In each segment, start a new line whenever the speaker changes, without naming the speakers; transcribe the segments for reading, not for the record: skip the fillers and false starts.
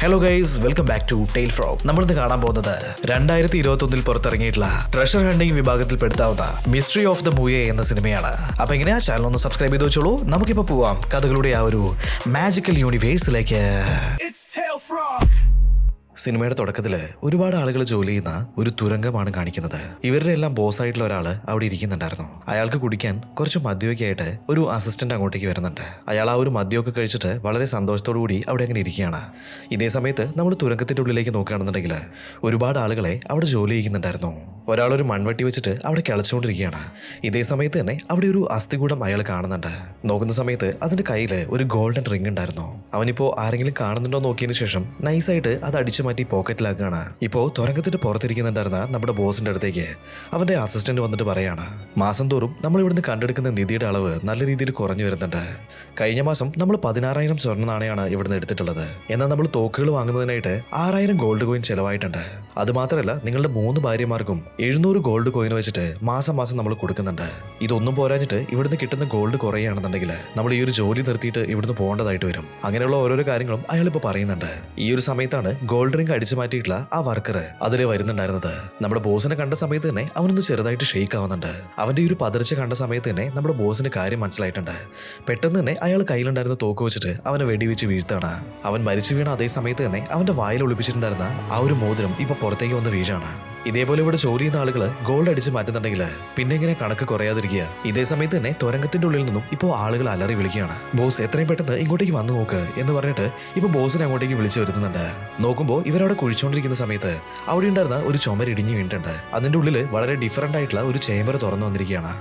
Hello guys, welcome back to Tale Frog. നമ്മളിന്ന് കാണാൻ പോകുന്നത് 2021 പുറത്തിറങ്ങിയിട്ടുള്ള ട്രഷർ ഹണ്ടിങ് വിഭാഗത്തിൽ പെടുത്താവുന്ന മിസ്റ്ററി ഓഫ് ദ മൂയെ എന്ന സിനിമയാണ്. അപ്പൊ എങ്ങനെയാ ചാനൽ ഒന്ന് സബ്സ്ക്രൈബ് ചെയ്ത് വെച്ചോളൂ. നമുക്കിപ്പോ പോവാം കഥകളുടെ ആ ഒരു മാജിക്കൽ യൂണിവേഴ്സിലേക്ക്. സിനിമയുടെ തുടക്കത്തിൽ ഒരുപാട് ആളുകൾ ജോലി ചെയ്യുന്ന ഒരു തുരങ്കമാണ് കാണിക്കുന്നത്. ഇവരുടെ എല്ലാം ബോസ് ആയിട്ടുള്ള ഒരാൾ അവിടെ ഇരിക്കുന്നുണ്ടായിരുന്നു. അയാൾക്ക് കുടിക്കാൻ കുറച്ച് മദ്യമൊക്കെ ആയിട്ട് ഒരു അസിസ്റ്റന്റ് അങ്ങോട്ടേക്ക് വരുന്നുണ്ട്. അയാൾ ആ ഒരു മദ്യമൊക്കെ കഴിച്ചിട്ട് വളരെ സന്തോഷത്തോടു കൂടി അവിടെ അങ്ങനെ ഇരിക്കുകയാണ്. ഇതേ സമയത്ത് നമ്മൾ തുരങ്കത്തിന്റെ ഉള്ളിലേക്ക് നോക്കുകയാണെന്നുണ്ടെങ്കിൽ ഒരുപാട് ആളുകളെ അവിടെ ജോലി ചെയ്യുന്നുണ്ടായിരുന്നു. ഒരാളൊരു മൺവെട്ടി വെച്ചിട്ട് അവിടെ കിളച്ചുകൊണ്ടിരിക്കുകയാണ്. ഇതേ സമയത്ത് തന്നെ അവിടെ ഒരു അസ്ഥികൂടം അയാൾ കാണുന്നുണ്ട്. നോക്കുന്ന സമയത്ത് അതിന്റെ കയ്യിൽ ഒരു ഗോൾഡൻ റിംഗ് ഉണ്ടായിരുന്നു. അവനിപ്പോ ആരെങ്കിലും കാണുന്നുണ്ടോ നോക്കിയതിനു ശേഷം നൈസായിട്ട് അത് അടിച്ചു മാറ്റി പോക്കറ്റിലാക്കുകയാണ്. ഇപ്പോ തുരങ്കത്തിന്റെ പുറത്തിരിക്കുന്നുണ്ടായിരുന്ന നമ്മുടെ ബോസിന്റെ അടുത്തേക്ക് അവന്റെ അസിസ്റ്റന്റ് വന്നിട്ട് പറയാണ്, മാസം തോറും നമ്മൾ ഇവിടുന്ന് കണ്ടെടുക്കുന്ന നിധിയുടെ അളവ് നല്ല രീതിയിൽ കുറഞ്ഞു വരുന്നുണ്ട്. കഴിഞ്ഞ മാസം നമ്മൾ 16,000 സ്വർണ്ണ നാണയമാണ് ഇവിടുന്ന് എടുത്തിട്ടുള്ളത്. എന്നാൽ നമ്മൾ തോക്കുകൾ വാങ്ങുന്നതിനായിട്ട് 6,000 ഗോൾഡ് കോയിൻ ചെലവായിട്ടുണ്ട്. അത് മാത്രമല്ല, നിങ്ങളുടെ 3 ഭാര്യമാർക്കും 700 ഗോൾഡ് കോയിൻ വെച്ചിട്ട് മാസം നമ്മൾ കൊടുക്കുന്നുണ്ട്. ഇതൊന്നും പോരാഞ്ഞിട്ട് ഇവിടുന്ന് കിട്ടുന്ന ഗോൾഡ് കുറയുകയാണെന്നുണ്ടെങ്കിൽ നമ്മൾ ഈ ഒരു ജോലി നിർത്തിയിട്ട് ഇവിടുന്ന് പോകേണ്ടതായിട്ട് വരും. അങ്ങനെയുള്ള ഓരോരോ കാര്യങ്ങളും അയാൾ ഇപ്പൊ പറയുന്നുണ്ട്. ഈ ഒരു സമയത്താണ് ഗോൾഡ് റിംഗ് അടിച്ചു മാറ്റിയിട്ടുള്ള ആ വർക്കർ അതിൽ വരുന്നുണ്ടായിരുന്നത്. നമ്മുടെ ബോസിനെ കണ്ട സമയത്ത് തന്നെ അവനൊന്ന് ചെറുതായിട്ട് ഷെയ്ക്ക് ആവുന്നുണ്ട്. അവന്റെ ഈ ഒരു പതർച്ച കണ്ട സമയത്ത് തന്നെ നമ്മുടെ ബോസിന് കാര്യം മനസ്സിലായിട്ടുണ്ട്. പെട്ടെന്ന് തന്നെ അയാൾ കയ്യിലുണ്ടായിരുന്ന തോക്ക് വെച്ചിട്ട് അവനെ വെടിവെച്ച് വീഴ്ത്താണ്. അവൻ മരിച്ചു വീണ അതേ സമയത്ത് തന്നെ അവന്റെ വായിൽ ഒളിപ്പിച്ചിട്ടുണ്ടായിരുന്ന ആ ഒരു മോതിരം ഇപ്പൊ പുറത്തേക്ക് വന്ന് വീഴാണ്. ഇതേപോലെ ഇവിടെ ജോലി ചെയ്യുന്ന ആളുകൾ ഗോൾഡ് അടിച്ച് മാറ്റുന്നുണ്ടെങ്കിൽ പിന്നെ ഇങ്ങനെ കണക്ക് കുറയാതിരിക്കുക. ഇതേ സമയത്ത് തന്നെ തുരങ്കത്തിന്റെ ഉള്ളിൽ നിന്നും ഇപ്പോൾ ആളുകൾ അലറി വിളിക്കുകയാണ്, ബോസ് എത്രയും പെട്ടെന്ന് ഇങ്ങോട്ടേക്ക് വന്നു നോക്ക് എന്ന് പറഞ്ഞിട്ട് ഇപ്പൊ ബോസിനെ അങ്ങോട്ടേക്ക് വിളിച്ചു വരുത്തുന്നുണ്ട്. നോക്കുമ്പോൾ ഇവരവിടെ കുഴിച്ചുകൊണ്ടിരിക്കുന്ന സമയത്ത് അവിടെ ഉണ്ടായിരുന്ന ഒരു ചുമര് ഇടിഞ്ഞു വീണിട്ടുണ്ട്. അതിന്റെ ഉള്ളിൽ വളരെ ഡിഫറന്റ് ആയിട്ടുള്ള ഒരു ചേംബർ തുറന്നു വന്നിരിക്കുകയാണ്.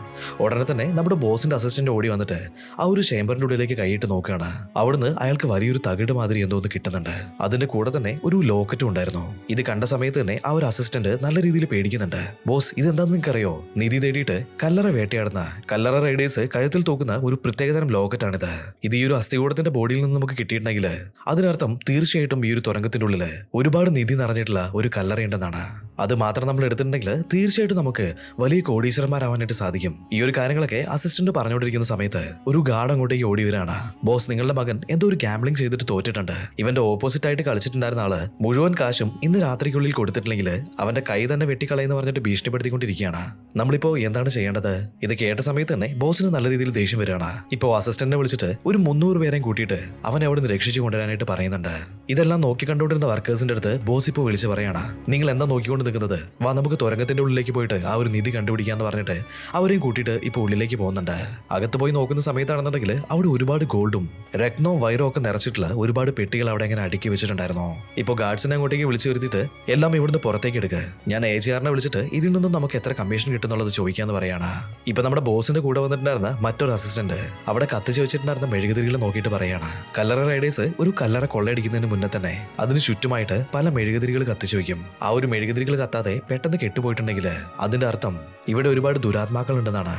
ഉടനെ തന്നെ നമ്മുടെ ബോസിന്റെ അസിസ്റ്റന്റ് ഓടി വന്നിട്ട് ആ ഒരു ചേംബറിന്റെ ഉള്ളിലേക്ക് കൈയിട്ട് നോക്കുകയാണ്. അവിടുന്ന് അയാൾക്ക് വലിയൊരു തകിട് മാതിരി എന്തോന്ന് കിട്ടുന്നുണ്ട്. അതിന്റെ കൂടെ തന്നെ ഒരു ലോക്കറ്റും ഉണ്ടായിരുന്നു. ഇത് കണ്ട സമയത്ത് തന്നെ ആ ഒരു അസിസ്റ്റന്റ് നല്ല രീതിയിൽ പേടിക്കുന്നുണ്ട്. ബോസ്, ഇതെന്താന്ന് നിങ്ങൾക്കറിയോ? നിധി തേടിയിട്ട് കല്ലറ വേട്ടയാടുന്ന കല്ലറ റൈഡേഴ്സ് കഴുത്തിൽ തൂക്കുന്ന ഒരു പ്രത്യേകതരം ലോക്കറ്റാണിത്. ഇത് ഈ ഒരു അസ്ഥികൂടത്തിന്റെ ബോഡിയിൽ നിന്ന് നമുക്ക് കിട്ടിയിട്ടുണ്ടെങ്കിൽ അതിനർത്ഥം തീർച്ചയായിട്ടും ഈ ഒരു തുരങ്കത്തിന്റെ ഉള്ളിൽ ഒരുപാട് നിധി നിറഞ്ഞിട്ടുള്ള ഒരു കല്ലറയുണ്ടെന്നാണ്. അത് മാത്രം നമ്മൾ എടുത്തിട്ടുണ്ടെങ്കിൽ തീർച്ചയായിട്ടും നമുക്ക് വലിയ കോടീശ്വരന്മാരാവാനായിട്ട് സാധിക്കും. ഈ ഒരു കാര്യങ്ങളൊക്കെ അസിസ്റ്റന്റ് പറഞ്ഞുകൊണ്ടിരിക്കുന്ന സമയത്ത് ഒരു ഗാർഡ് അങ്ങോട്ടേക്ക് ഓടി വരികയാണ്. ബോസ്, നിങ്ങളുടെ മകൻ എന്തോ ഒരു ഗാംബ്ലിംഗ് ചെയ്തിട്ട് തോറ്റിട്ടുണ്ട്. ഇവന്റെ ഓപ്പോസിറ്റ് ആയിട്ട് കളിച്ചിട്ടുണ്ടായിരുന്ന ആള് മുഴുവൻ കാശും ഇന്ന് രാത്രിക്കുള്ളിൽ കൊടുത്തിട്ടില്ലെങ്കിൽ അവന്റെ കൈ തന്നെ വെട്ടിക്കളയെന്ന് പറഞ്ഞിട്ട് ഭീഷണിപ്പെടുത്തിക്കൊണ്ടിരിക്കുകയാണ്. നമ്മളിപ്പോ എന്താണ് ചെയ്യേണ്ടത്? ഇത് കേട്ട സമയത്ത് തന്നെ ബോസിന് നല്ല രീതിയിൽ ദേഷ്യം വരികയാണ്. ഇപ്പോ അസിസ്റ്റന്റിനെ വിളിച്ചിട്ട് ഒരു 300 പേരെയും കൂട്ടിയിട്ട് അവനെ അവിടെ നിന്ന് രക്ഷിച്ചു കൊണ്ടുവരാനായിട്ട് പറയുന്നുണ്ട്. ഇതെല്ലാം നോക്കി കണ്ടുകൊണ്ടിരുന്ന വർക്കേഴ്സിന്റെ അടുത്ത് ബോസ് ഇപ്പോൾ വിളിച്ച് പറയാണ്, നിങ്ങൾ എന്താ നോക്കിക്കൊണ്ട് നിൽക്കുന്നത്? വാ, നമുക്ക് തുരങ്കത്തിന്റെ ഉള്ളിലേക്ക് പോയിട്ട് ആ ഒരു നിധി കണ്ടുപിടിക്കാന്ന് പറഞ്ഞിട്ട് അവരെയും കൂട്ടിയിട്ട് ഇപ്പോൾ ഉള്ളിലേക്ക് പോകുന്നുണ്ട്. അകത്ത് പോയി നോക്കുന്ന സമയത്താണെന്നുണ്ടെങ്കിൽ അവിടെ ഒരുപാട് ഗോൾഡും രത്നവും വൈറവും ഒക്കെ നിറച്ചിട്ടുള്ള ഒരുപാട് പെട്ടികൾ അവിടെ അങ്ങനെ അടുക്കി വെച്ചിട്ടുണ്ടായിരുന്നു. ഇപ്പോൾ ഗാർഡ്സിനെ അങ്ങോട്ടേക്ക് വിളിച്ചു വരുത്തിയിട്ട് എല്ലാം ഇവിടുന്ന് പുറത്തേക്ക് എടുക്കുക. ഞാൻ AGRനെ വിളിച്ചിട്ട് ഇതിൽ നിന്നും നമുക്ക് എത്ര കമ്മീഷൻ കിട്ടുന്നുള്ളത് ചോദിക്കാന്ന് പറയാണ്. ഇപ്പൊ നമ്മുടെ ബോസിന്റെ കൂടെ വന്നിട്ടുണ്ടായിരുന്ന മറ്റൊരു അസിസ്റ്റന്റ് അവിടെ കത്തിച്ച് വെച്ചിട്ടുണ്ടായിരുന്ന മെഴുകുതിരികൾ നോക്കിയിട്ട് പറയാണ്, കല്ലറ റൈഡേഴ്സ് ഒരു കല്ലറ കൊള്ളയടിക്കുന്നതിന് മുന്നേ തന്നെ അതിന് ചുറ്റുമായിട്ട് പല മെഴുകുതിരികൾ കത്തിച്ചു വയ്ക്കും. ആ ഒരു മെഴുകുതിരികൾ കത്താതെ പെട്ടെന്ന് കെട്ടുപോയിട്ടുണ്ടെങ്കിൽ അതിന്റെ അർത്ഥം ഇവിടെ ഒരുപാട് ദുരാത്മാക്കൾ ഉണ്ടെന്നാണ്.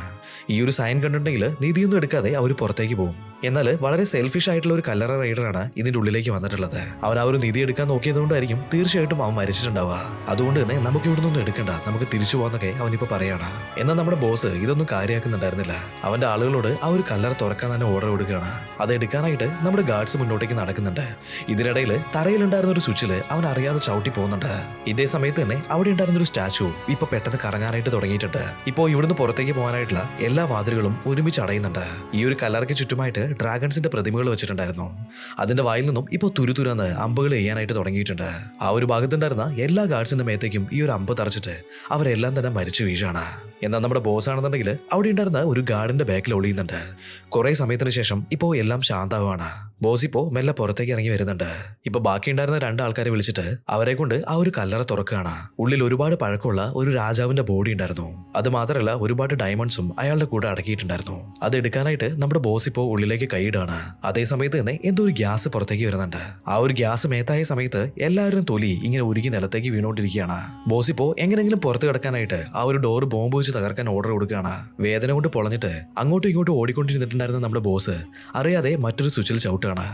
ഈ ഒരു സൈൻ കണ്ടിട്ടുണ്ടെങ്കിൽ നിധിയൊന്നും എടുക്കാതെ അവർ പുറത്തേക്ക് പോകും. എന്നാൽ വളരെ സെൽഫിഷ് ആയിട്ടുള്ള ഒരു കല്ലറ റൈഡറാണ് ഇതിന്റെ ഉള്ളിലേക്ക് വന്നിട്ടുള്ളത്. അവൻ ആ ഒരു നിധി എടുക്കാൻ നോക്കിയതുകൊണ്ടായിരിക്കും തീർച്ചയായിട്ടും അവൻ മരിച്ചിട്ടുണ്ടാവുക. അതുകൊണ്ട് തന്നെ നമുക്ക് ഇവിടെ നിന്നും എടുക്കണ്ട, നമുക്ക് തിരിച്ചു പോകാന്നൊക്കെ അവനിപ്പോ പറയാണ്. എന്നാൽ നമ്മുടെ ബോസ് ഇതൊന്നും കാര്യമാക്കുന്നുണ്ടായിരുന്നില്ല. അവന്റെ ആളുകളോട് ആ ഒരു കല്ലറ തുറക്കാൻ തന്നെ ഓർഡർ കൊടുക്കുകയാണ്. അത് എടുക്കാനായിട്ട് നമ്മുടെ ഗാർഡ്സ് മുന്നോട്ടേക്ക് നടക്കുന്നുണ്ട്. ഇതിനിടയിൽ തറയിലുണ്ടായിരുന്ന ഒരു സ്വിച്ചില് അവൻ അറിയാതെ ചവിട്ടി പോകുന്നുണ്ട്. ഇതേ സമയത്ത് തന്നെ അവിടെ ഉണ്ടായിരുന്ന ഒരു സ്റ്റാച്ചു ഇപ്പൊ പെട്ടെന്ന് കറങ്ങാനായിട്ട് തുടങ്ങിയിട്ടുണ്ട്. ഇപ്പോ ഇവിടുന്ന് പുറത്തേക്ക് പോകാനായിട്ടുള്ള എല്ലാ വാതിലുകളും ഒരുമിച്ച് അടയുന്നുണ്ട്. ഈ ഒരു കല്ലറയ്ക്ക് ചുറ്റുമായിട്ട് ഡ്രാഗൺസിന്റെ പ്രതിമകൾ വെച്ചിട്ടുണ്ടായിരുന്നു. അതിന്റെ വായിൽ നിന്നും ഇപ്പൊ തുരുതുരാന്ന് അമ്പുകൾ ചെയ്യാനായിട്ട് തുടങ്ങിയിട്ടുണ്ട്. ആ ഒരു ഭാഗത്തുണ്ടായിരുന്ന എല്ലാ ഗാർഡ്സിന്റെ മേത്തേക്കും ഈ ഒരു അമ്പ് തറച്ചിട്ട് അവരെല്ലാം തന്നെ മരിച്ചു വീഴാണ്. എന്നാൽ നമ്മുടെ ബോസ് ആണെന്നുണ്ടെങ്കിൽ അവിടെ ഉണ്ടായിരുന്ന ഒരു ഗാർഡിന്റെ ബാക്കിൽ ഒളിയുന്നുണ്ട്. കുറെ സമയത്തിന് ശേഷം ഇപ്പോ എല്ലാം ശാന്തമാണ്. ബോസ് ഇപ്പോ മെല്ലെ പുറത്തേക്ക് ഇറങ്ങി വരുന്നുണ്ട്. ഇപ്പൊ ബാക്കി ഉണ്ടായിരുന്ന 2 ആൾക്കാരെ വിളിച്ചിട്ട് അവരെ കൊണ്ട് ആ ഒരു കല്ലറ തുറക്കുകയാണ്. ഉള്ളിൽ ഒരുപാട് പഴക്കമുള്ള ഒരു രാജാവിന്റെ ബോഡി ഉണ്ടായിരുന്നു. അത് മാത്രമല്ല ഒരുപാട് ഡയമണ്ട്സും അയാളുടെ കൂടെ അടക്കിയിട്ടുണ്ടായിരുന്നു. അത് എടുക്കാനായിട്ട് നമ്മുടെ ബോസ് ഇപ്പോ ഉള്ളിലേക്ക് കൈയിടാണ്. അതേ സമയത്ത് തന്നെ എന്തോ ഒരു ഗ്യാസ് പുറത്തേക്ക് വരുന്നുണ്ട്. ആ ഒരു ഗ്യാസ് മേത്തായ സമയത്ത് എല്ലാവരും തൊലി ഇങ്ങനെ ഉരുകി നിലത്തേക്ക് വീണോണ്ടിരിക്കുകയാണ്. ബോസ് ഇപ്പോ എങ്ങനെങ്കിലും പുറത്ത് കിടക്കാനായിട്ട് ആ ഒരു ഡോർ ബോംബ് വെച്ച് തകർക്കാൻ ഓർഡർ കൊടുക്കുകയാണ്. വേദന കൊണ്ട് പൊളഞ്ഞിട്ട് അങ്ങോട്ടും ഇങ്ങോട്ടും ഓടിക്കൊണ്ടിരുന്നിട്ടുണ്ടായിരുന്ന നമ്മുടെ ബോസ് അറിയാതെ മറ്റൊരു സ്വിച്ചിൽ ചവിട്ടുകയാണ്.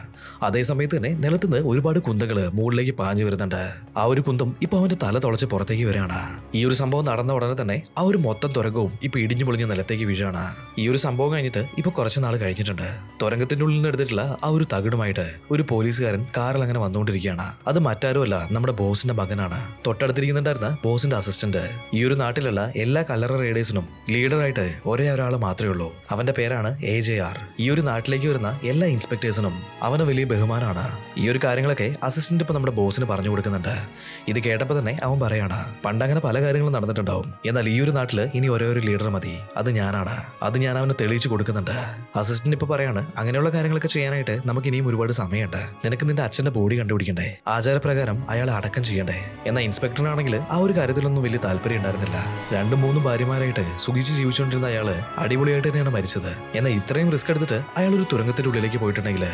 അതേ സമയത്ത് തന്നെ നിലത്തുനിന്ന് ഒരുപാട് കുന്തകള് മുകളിലേക്ക് പാഞ്ഞു വരുന്നുണ്ട്. ആ ഒരു കുന്തം ഇപ്പൊ അവന്റെ തല തുളച്ച് പുറത്തേക്ക് വരികയാണ്. ഈ ഒരു സംഭവം നടന്ന ഉടനെ തന്നെ ആ ഒരു മൊത്തം തുരങ്കവും ഇപ്പൊ ഇടിഞ്ഞു പൊളിഞ്ഞ നിലത്തേക്ക് വീഴാണ്. ഈ ഒരു സംഭവം കഴിഞ്ഞിട്ട് ഇപ്പൊ കുറച്ച് നാൾ കഴിഞ്ഞിട്ടുണ്ട്. തുരങ്കത്തിന്റെ ഉള്ളിൽ നിന്ന് എടുത്തിട്ടുള്ള ആ ഒരു തകിടുമായിട്ട് ഒരു പോലീസുകാരൻ കാറിൽ അങ്ങനെ വന്നുകൊണ്ടിരിക്കുകയാണ്. അത് മറ്റാരുമല്ല, നമ്മുടെ ബോസിന്റെ മകനാണ്. തൊട്ടടുത്തിരിക്കുന്നുണ്ടായിരുന്ന ബോസിന്റെ അസിസ്റ്റന്റ്. ഈ ഒരു നാട്ടിലുള്ള എല്ലാ കല്ലറ റൈഡേഴ്സിനും ലീഡറായിട്ട് ഒരേ ഒരാൾ മാത്രമേ ഉള്ളൂ. അവന്റെ പേരാണ് AJR. ഈ ഒരു നാട്ടിലേക്ക് വരുന്ന എല്ലാ ഇൻസ്പെക്ടേഴ്സിനും അവന് വലിയ ബഹുമാനമാണ്. ഈ ഒരു കാര്യങ്ങളൊക്കെ അസിസ്റ്റന്റ് ഇപ്പൊ നമ്മുടെ ബോസിന് പറഞ്ഞു കൊടുക്കുന്നുണ്ട്. ഇത് കേട്ടപ്പോൾ തന്നെ അവൻ പറയാണ്, പണ്ടങ്ങനെ പല കാര്യങ്ങളും നടന്നിട്ടുണ്ടാവും, എന്നാൽ ഈ ഒരു നാട്ടില് ഇനി ഒരേ ഒരു ലീഡർ മതി, അത് ഞാനാണ്. അത് ഞാൻ അവന് തെളിയിച്ചു കൊടുക്കുന്നുണ്ട്. അസിസ്റ്റന്റ് ഇപ്പൊ പറയാണ്, അങ്ങനെയുള്ള കാര്യങ്ങളൊക്കെ ചെയ്യാനായിട്ട് നമുക്ക് ഇനിയും ഒരുപാട് സമയമുണ്ട്. നിനക്ക് നിന്റെ അച്ഛന്റെ ബോഡി കണ്ടുപിടിക്കണ്ടേ, ആചാരപ്രകാരം അയാളെ അടക്കം ചെയ്യണ്ടേ. എന്നാൽ ഇൻസ്പെക്ടറിനാണെങ്കിൽ ആ ഒരു കാര്യത്തിലൊന്നും വലിയ താല്പര്യം ഉണ്ടായിരുന്നില്ല. 2-3 ഭാര്യമാരായിട്ട് സുഖിച്ച് ജീവിച്ചുകൊണ്ടിരുന്ന അയാള് അടിപൊളിയായിട്ട് തന്നെയാണ് മരിച്ചത്. എന്നാൽ ഇത്രയും റിസ്ക് എടുത്തിട്ട് അയാൾ ഒരു തുരങ്കത്തിന്റെ ഉള്ളിലേക്ക് പോയിട്ടുണ്ടെങ്കിൽ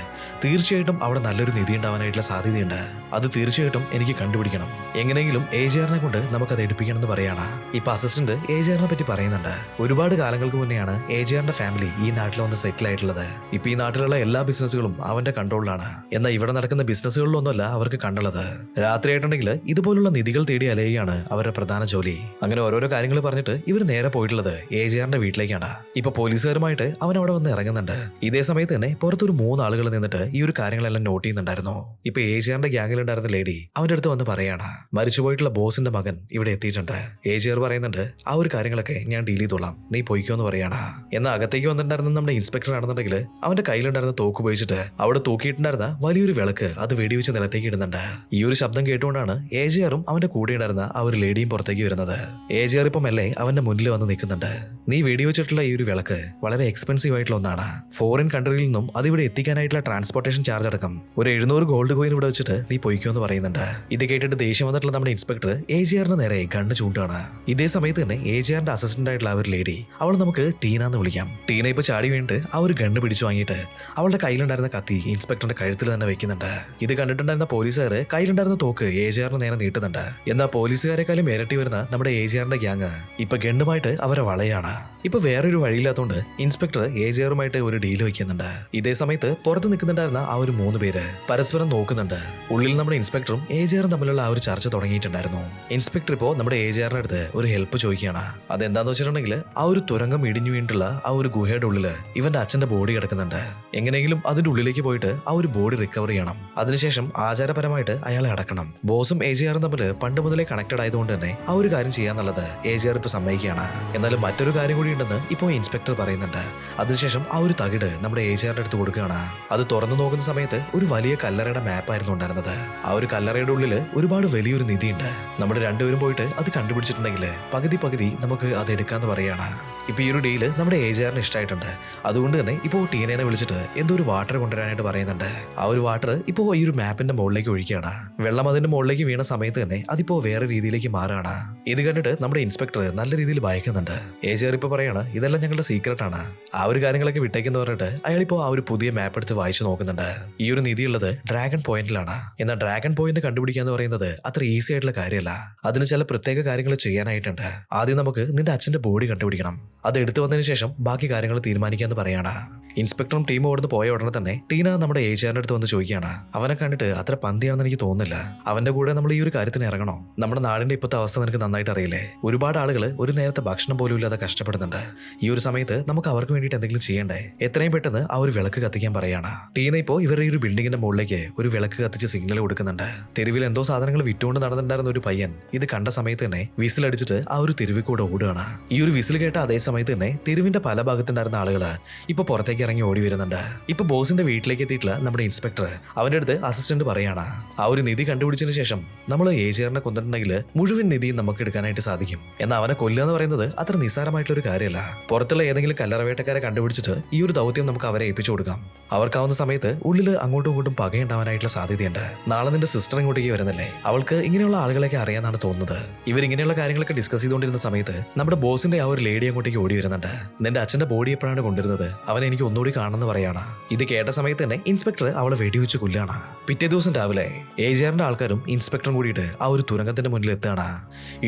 തീർച്ചയായിട്ടും അവിടെ നല്ലൊരു നിധി ഉണ്ടാവാനായിട്ടുള്ള സാധ്യതയുണ്ട്. അത് തീർച്ചയായിട്ടും എനിക്ക് കണ്ടുപിടിക്കണം. എങ്ങനെയെങ്കിലും AJRനെ കൊണ്ട് നമുക്കത് എടുപ്പിക്കണം എന്ന് പറയാണ്. ഇപ്പൊ അസിസ്റ്റന്റ് AJRനെ പറ്റി പറയുന്നുണ്ട്. ഒരുപാട് കാലങ്ങൾക്ക് മുന്നെയാണ് AJRന്റെ ഫാമിലി ഈ നാട്ടിൽ വന്ന് സെറ്റിൽ ആയിട്ടുള്ളത്. ഇപ്പൊ ഈ നാട്ടിലുള്ള എല്ലാ ബിസിനസ്സുകളും അവന്റെ കൺട്രോളിലാണ്. എന്നാൽ ഇവിടെ നടക്കുന്ന ബിസിനസ്സുകളിലൊന്നുമല്ല അവർക്ക് കണ്ടുള്ളത്. രാത്രിയായിട്ടുണ്ടെങ്കിൽ ഇതുപോലുള്ള നിധികൾ തേടി അലയുകയാണ് അവരുടെ പ്രധാന ജോലി. അങ്ങനെ ഓരോരോ കാര്യങ്ങൾ പറഞ്ഞിട്ട് ഇവർ നേരെ പോയിട്ടുള്ളത് AJRന്റെ വീട്ടിലേക്കാണ്. ഇപ്പൊ പോലീസുകാരുമായിട്ട് അവൻ അവിടെ വന്ന് ഇറങ്ങുന്നുണ്ട്. ഇതേ സമയത്ത് തന്നെ പുറത്തൊരു 3 ആളുകൾ നിന്നിട്ട് ഈ ഒരു കാര്യങ്ങളെല്ലാം നോട്ട് ചെയ്യുന്നുണ്ടായിരുന്നു. ഇപ്പൊ AJRന്റെ ഗ്യാങ്ങിലുണ്ടായിരുന്ന ലേഡി അവന്റെ അടുത്ത് വന്ന് പറയാണ്, മരിച്ചുപോയിട്ടുള്ള ബോസിന്റെ മകൻ ഇവിടെ എത്തിയിട്ടുണ്ട്. AJR പറയുന്നുണ്ട്, ആ ഒരു കാര്യങ്ങളൊക്കെ ഞാൻ ഡീൽ ചെയ്തോളാം, നീ പൊയ്ക്കോന്ന് പറയാണ്. എന്നാൽ അകത്തേക്ക് വന്നിട്ടുണ്ടായിരുന്ന നമ്മുടെ ഇൻസ്പെക്ടർ ആണെന്നുണ്ടെങ്കിൽ അവന്റെ കയ്യിലുണ്ടായിരുന്ന തോക്ക് ഉപയോഗിച്ചിട്ട് അവിടെ തൂക്കിയിട്ടുണ്ടായിരുന്ന വലിയൊരു വിളക്ക് അത് വെടിവെച്ച് നിലത്തേക്ക് ഇടുന്നുണ്ട്. ഈ ഒരു ശബ്ദം കേട്ടുകൊണ്ടാണ് AJRും അവന്റെ കൂടെ ഉണ്ടായിരുന്ന ആ ഒരു ലേഡിയും പുറത്തേക്ക് വരുന്നത്. AJR ഇപ്പം മെല്ലെ അവന്റെ മുന്നിൽ വന്ന് നിൽക്കുന്നുണ്ട്. നീ വെടിവെച്ചിട്ടുള്ള ഈ ഒരു വിളക്ക് വളരെ എക്സ്പെൻസീവ് ആയിട്ടുള്ള ഒന്നാണ്. ഫോറിൻ കൺട്രിയിൽ നിന്നും അതിവിടെ എത്തിക്കാനായിട്ടുള്ള ട്രാൻസ്പോർട്ടേഷൻ ചാർജ് അടക്കം ഒരു 700 ഗോൾഡ് കോയിൻ ഇവിടെ വെച്ചിട്ട് നീ പൊയ്ക്കോന്ന് പറയുന്നുണ്ട്. ഇത് കേട്ടിട്ട് ദേഷ്യം വന്നിട്ടുള്ള നമ്മുടെ ഇൻസ്പെക്ടർ AJRന് നേരെ ഗണ്ണ് ചൂണ്ടാണ്. ഇതേ സമയത്ത് തന്നെ AJRന്റെ അസിസ്റ്റന്റ് ആയിട്ടുള്ള ആ ഒരു ലേഡി, അവൾ നമുക്ക് ടീന എന്ന് വിളിക്കാം. ടീന ഇപ്പൊ ചാടി വീണിട്ട് ആ ഒരു ഗണ്ണ് പിടിച്ചു വാങ്ങിയിട്ട് അവളുടെ കയ്യിലുണ്ടായിരുന്ന കത്തി ഇൻസ്പെക്ടറിന്റെ കഴുത്തിൽ തന്നെ വെക്കുന്നുണ്ട്. ഇത് കണ്ടിട്ടുണ്ടായിരുന്ന പോലീസുകാര് കയ്യിലുണ്ടായിരുന്ന തോക്ക് AJRന് നേരെ നീട്ടുന്നുണ്ട്. എന്നാൽ പോലീസുകാരെക്കാളും ഇരട്ടി വരുന്ന നമ്മുടെ AJRന്റെ ഗ്യാങ് ഇപ്പൊ ഗണ്ണുമായിട്ട് അവരെ വളയാണ്. ഇപ്പൊ വേറൊരു വഴിയില്ലാത്തോണ്ട് ഇൻസ്പെക്ടർ AJRുമായിട്ട് ഒരു ഡീൽ വെക്കുന്നുണ്ട്. ഇതേ സമയത്ത് പുറത്ത് നിൽക്കുന്നുണ്ടായിരുന്ന ആ ഒരു 3 പേര് പരസ്പരം നോക്കുന്നുണ്ട്. ഉള്ളിൽ നമ്മുടെ ഇൻസ്പെക്ടറും AJRും തമ്മിലുള്ള ആ ഒരു ചർച്ച തുടങ്ങിയിട്ടുണ്ടായിരുന്നു. ഇൻസ്പെക്ടർ ഇപ്പോ നമ്മുടെ AJRന്റെ അടുത്ത് ഒരു ഹെൽപ്പ് ചോദിക്കുകയാണ്. അതെന്താന്ന് വെച്ചിട്ടുണ്ടെങ്കിൽ ആ ഒരു തുരങ്കം ഇടിഞ്ഞു വീണിട്ടുള്ള ആ ഒരു ഗുഹയുടെ ഉള്ളില് ഇവന്റെ അച്ഛന്റെ ബോഡി കിടക്കുന്നുണ്ട്. എങ്ങനെയെങ്കിലും അതിന്റെ ഉള്ളിലേക്ക് പോയിട്ട് ആ ഒരു ബോഡി റിക്കവർ ചെയ്യണം. അതിനുശേഷം ആചാരപരമായിട്ട് അയാളെ അടക്കണം. ബോസും AJRും തമ്മിൽ പണ്ട് മുതലേ കണക്റ്റഡ് ആയതുകൊണ്ട് തന്നെ ആ ഒരു കാര്യം ചെയ്യാന്നുള്ളത് AJR ഇപ്പൊ സമ്മതിക്കുകയാണ്. എന്നാലും മറ്റൊരു കാര്യം കൂടി ഉണ്ടെന്ന് ഇപ്പോ ഇൻസ്പെക്ടർ പറയുന്നുണ്ട്. അതിനുശേഷം ആ ഒരു തകിട് നമ്മുടെ AJRന്റെ അടുത്ത് കൊടുക്കുകയാണ്. അത് തുറന്നു നോക്കുന്ന സമയത്ത് ഒരു വലിയ കല്ലറയുടെ മാപ്പായിരുന്നു ഉണ്ടായിരുന്നത്. ആ ഒരു കല്ലറയുടെ ഉള്ളില് ഒരുപാട് വലിയൊരു നിധിയുണ്ട്. നമ്മുടെ രണ്ടുപേരും പോയിട്ട് അത് കണ്ടുപിടിച്ചിട്ടുണ്ടെങ്കിൽ പകുതി നമുക്ക് അത് എടുക്കാന്ന് പറയാണ്. ഇപ്പൊ ഈ ഒരു ഡീല് നമ്മുടെ AJRന് ഇഷ്ടമായിട്ടുണ്ട്. അതുകൊണ്ട് തന്നെ ഇപ്പോ ടീനേനെ വിളിച്ചിട്ട് എന്തോ ഒരു വാട്ടർ കൊണ്ടുവരാനായിട്ട് പറയുന്നുണ്ട്. ആ ഒരു വാട്ടർ ഇപ്പോ ഈ ഒരു മാപ്പിന്റെ മുകളിലേക്ക് ഒഴിക്കുകയാണ്. വെള്ളം അതിന്റെ മുകളിലേക്ക് വീണ സമയത്ത് തന്നെ അതിപ്പോ വേറെ രീതിയിലേക്ക് മാറുകയാണ്. ഇത് കണ്ടിട്ട് നമ്മുടെ ഇൻസ്പെക്ടർ നല്ല രീതിയിൽ ഭയക്കുന്നുണ്ട്. AJR ഇപ്പൊ പറയാണ്, ഇതെല്ലാം ഞങ്ങളുടെ സീക്രട്ട് ആണ്, ആ ഒരു കാര്യങ്ങളൊക്കെ വിട്ടേക്കെന്ന് പറഞ്ഞിട്ട് അയാളിപ്പോ ആ ഒരു പുതിയ മാപ്പ് എടുത്ത് വായിച്ചു നോക്കുന്നുണ്ട്. ഈ ഒരു നിധി ഉള്ളത് ഡ്രാഗൺ പോയിന്റിലാണ്. എന്നാൽ ഡ്രാഗൺ പോയിന്റ് കണ്ടുപിടിക്കുക എന്ന് പറയുന്നത് അത്ര ഈസി ആയിട്ടുള്ള കാര്യമല്ല. അതിന് ചില പ്രത്യേക കാര്യങ്ങൾ ചെയ്യാനായിട്ടുണ്ട്. ആദ്യം നമുക്ക് നിന്റെ അച്ഛന്റെ ബോഡി കണ്ടുപിടിക്കണം. അത് എടുത്തു വന്നതിന് ശേഷം ബാക്കി കാര്യങ്ങൾ തീരുമാനിക്കാന്ന് പറയാണ്. ഇൻസ്പെക്ടറും ടീമും ഓടുന്ന് പോയ ഉടനെ തന്നെ ടീന നമ്മുടെ AJRന്റെ അടുത്ത് വന്ന് ചോദിക്കുകയാണ്. അവനെ കണ്ടിട്ട് അത്ര പന്തിയാണെന്ന് എനിക്ക് തോന്നുന്നില്ല. അവന്റെ കൂടെ നമ്മൾ ഈ ഒരു കാര്യത്തിന് ഇറങ്ങണോ? നമ്മുടെ നാടിന്റെ ഇപ്പോഴത്തെ അവസ്ഥ നിനക്ക് നന്നായിട്ട് അറിയില്ലേ? ഒരുപാട് ആളുകൾ ഒരു നേരത്തെ ഭക്ഷണം പോലും ഇല്ലാതെ കഷ്ടപ്പെടുന്നുണ്ട്. ഈ ഒരു സമയത്ത് നമുക്ക് അവർക്ക് വേണ്ടിയിട്ട് എന്തെങ്കിലും ചെയ്യണ്ടേ? എത്രയും പെട്ടെന്ന് ആ ഒരു വിളക്ക് കത്തിക്കാൻ പറയാണ്. ടീന ഇപ്പോ ഇവരുടെ ഈ ഒരു ബിൽഡിങ്ങിന്റെ മുകളിലേക്ക് ഒരു വിളക്ക് കത്തിച്ച് സിഗ്നൽ കൊടുക്കുന്നുണ്ട്. തെരുവിൽ എന്തോ സാധനങ്ങൾ വിറ്റുകൊണ്ട് നടന്നിട്ടുണ്ടായിരുന്ന ഒരു പയ്യൻ ഇത് കണ്ട സമയത്ത് തന്നെ വിസിലടിച്ചിട്ട് ആ ഒരു തെരുവിൽ കൂടെ ഓടുകയാണ്. ഈ ഒരു വിസിൽ കേട്ട അതേ സമയത്ത് തന്നെ തെരുവിന്റെ പല ഭാഗത്തുണ്ടായിരുന്ന ആളുകള് ഇപ്പൊ പുറത്തേക്ക് ഇറങ്ങി ഓടി വരുന്നുണ്ട്. ഇപ്പൊ ബോസിന്റെ വീട്ടിലേക്ക് എത്തിയിട്ടുള്ള നമ്മുടെ ഇൻസ്പെക്ടർ അവന്റെ അടുത്ത് അസിസ്റ്റന്റ് പറയാണ്, ആ ഒരു നിധി കണ്ടുപിടിച്ചതിന് ശേഷം നമ്മൾ AJRനെ കൊന്നിട്ടുണ്ടെങ്കിൽ മുഴുവൻ നിധിയും നമുക്ക് എടുക്കാനായിട്ട് സാധിക്കും. എന്നാൽ അവനെ കൊല്ലുക എന്ന് പറയുന്നത് അത്ര നിസ്സാരമായിട്ടുള്ള ഒരു കാര്യമല്ല. പുറത്തുള്ള ഏതെങ്കിലും കല്ലറവേട്ടക്കാരെ കണ്ടുപിടിച്ചിട്ട് ഈ ഒരു ദൗത്യം നമുക്ക് അവരെ ഏൽപ്പിച്ചു കൊടുക്കാം. അവർക്കാവുന്ന സമയത്ത് ഉള്ളിൽ അങ്ങോട്ടും ഇങ്ങോട്ടും പകയുണ്ടാവാനായിട്ടുള്ള സാധ്യതയുണ്ട്. നാളെ നിന്റെ സിസ്റ്റർ ഇങ്ങോട്ടേക്ക് വരുന്നില്ലേ, അവൾക്ക് ഇങ്ങനെയുള്ള ആളുകളൊക്കെ അറിയാന്നാണ് തോന്നുന്നത്. ഇവരിങ്ങനെയുള്ള കാര്യങ്ങളൊക്കെ ഡിസ്കസ് ചെയ്തുകൊണ്ടിരുന്ന സമയത്ത് നമ്മുടെ ബോസിന്റെ ആ ഒരു ലേഡി അങ്ങോട്ടേക്ക് ഓടി വരുന്നുണ്ട്. നിന്റെ അച്ഛന്റെ ബോഡി എപ്പോഴാണ് കൊണ്ടുവരുന്നത്, അവൻ എനിക്ക് ഒന്നുകൂടി കാണണമെന്ന് പറയാണ്. ഇത് കേട്ട സമയത്ത് തന്നെ ഇൻസ്പെക്ടർ അവളെ വെടിവെച്ച് കൊല്ലാണ്. പിറ്റേ ദിവസം രാവിലെ AJRന്റെ ആൾക്കാരും ഇൻസ്പെക്ടറും കൂടിയിട്ട് ആ ഒരു തുരങ്കത്തിന്റെ മുന്നിൽ എത്തുകയാണ്.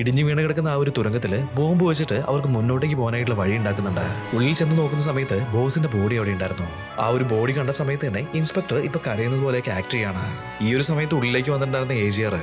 ഇടിഞ്ഞു വീണ് കിടക്കുന്ന ആ ഒരു തുരങ്കത്തില് ബോംബ് വെച്ചിട്ട് അവർക്ക് മുന്നോട്ടേക്ക് ബോസിലേക്ക് പോകാനായിട്ടുള്ള വഴി ഉണ്ടാക്കുന്നുണ്ട്. ഉള്ളിൽ ചെന്ന് നോക്കുന്ന സമയത്ത് ബോസിന്റെ ബോഡി അവിടെ ഉണ്ടായിരുന്നു. ആ ഒരു ബോഡി കണ്ട സമയത്ത് തന്നെ ഇൻസ്പെക്ടർ ഇപ്പൊ കരയുന്നത് പോലെയൊക്കെ ആക്ട് ചെയ്യാണ്. ഈ ഒരു സമയത്ത് ഉള്ളിലേക്ക് വന്നിട്ടുണ്ടായിരുന്ന AGR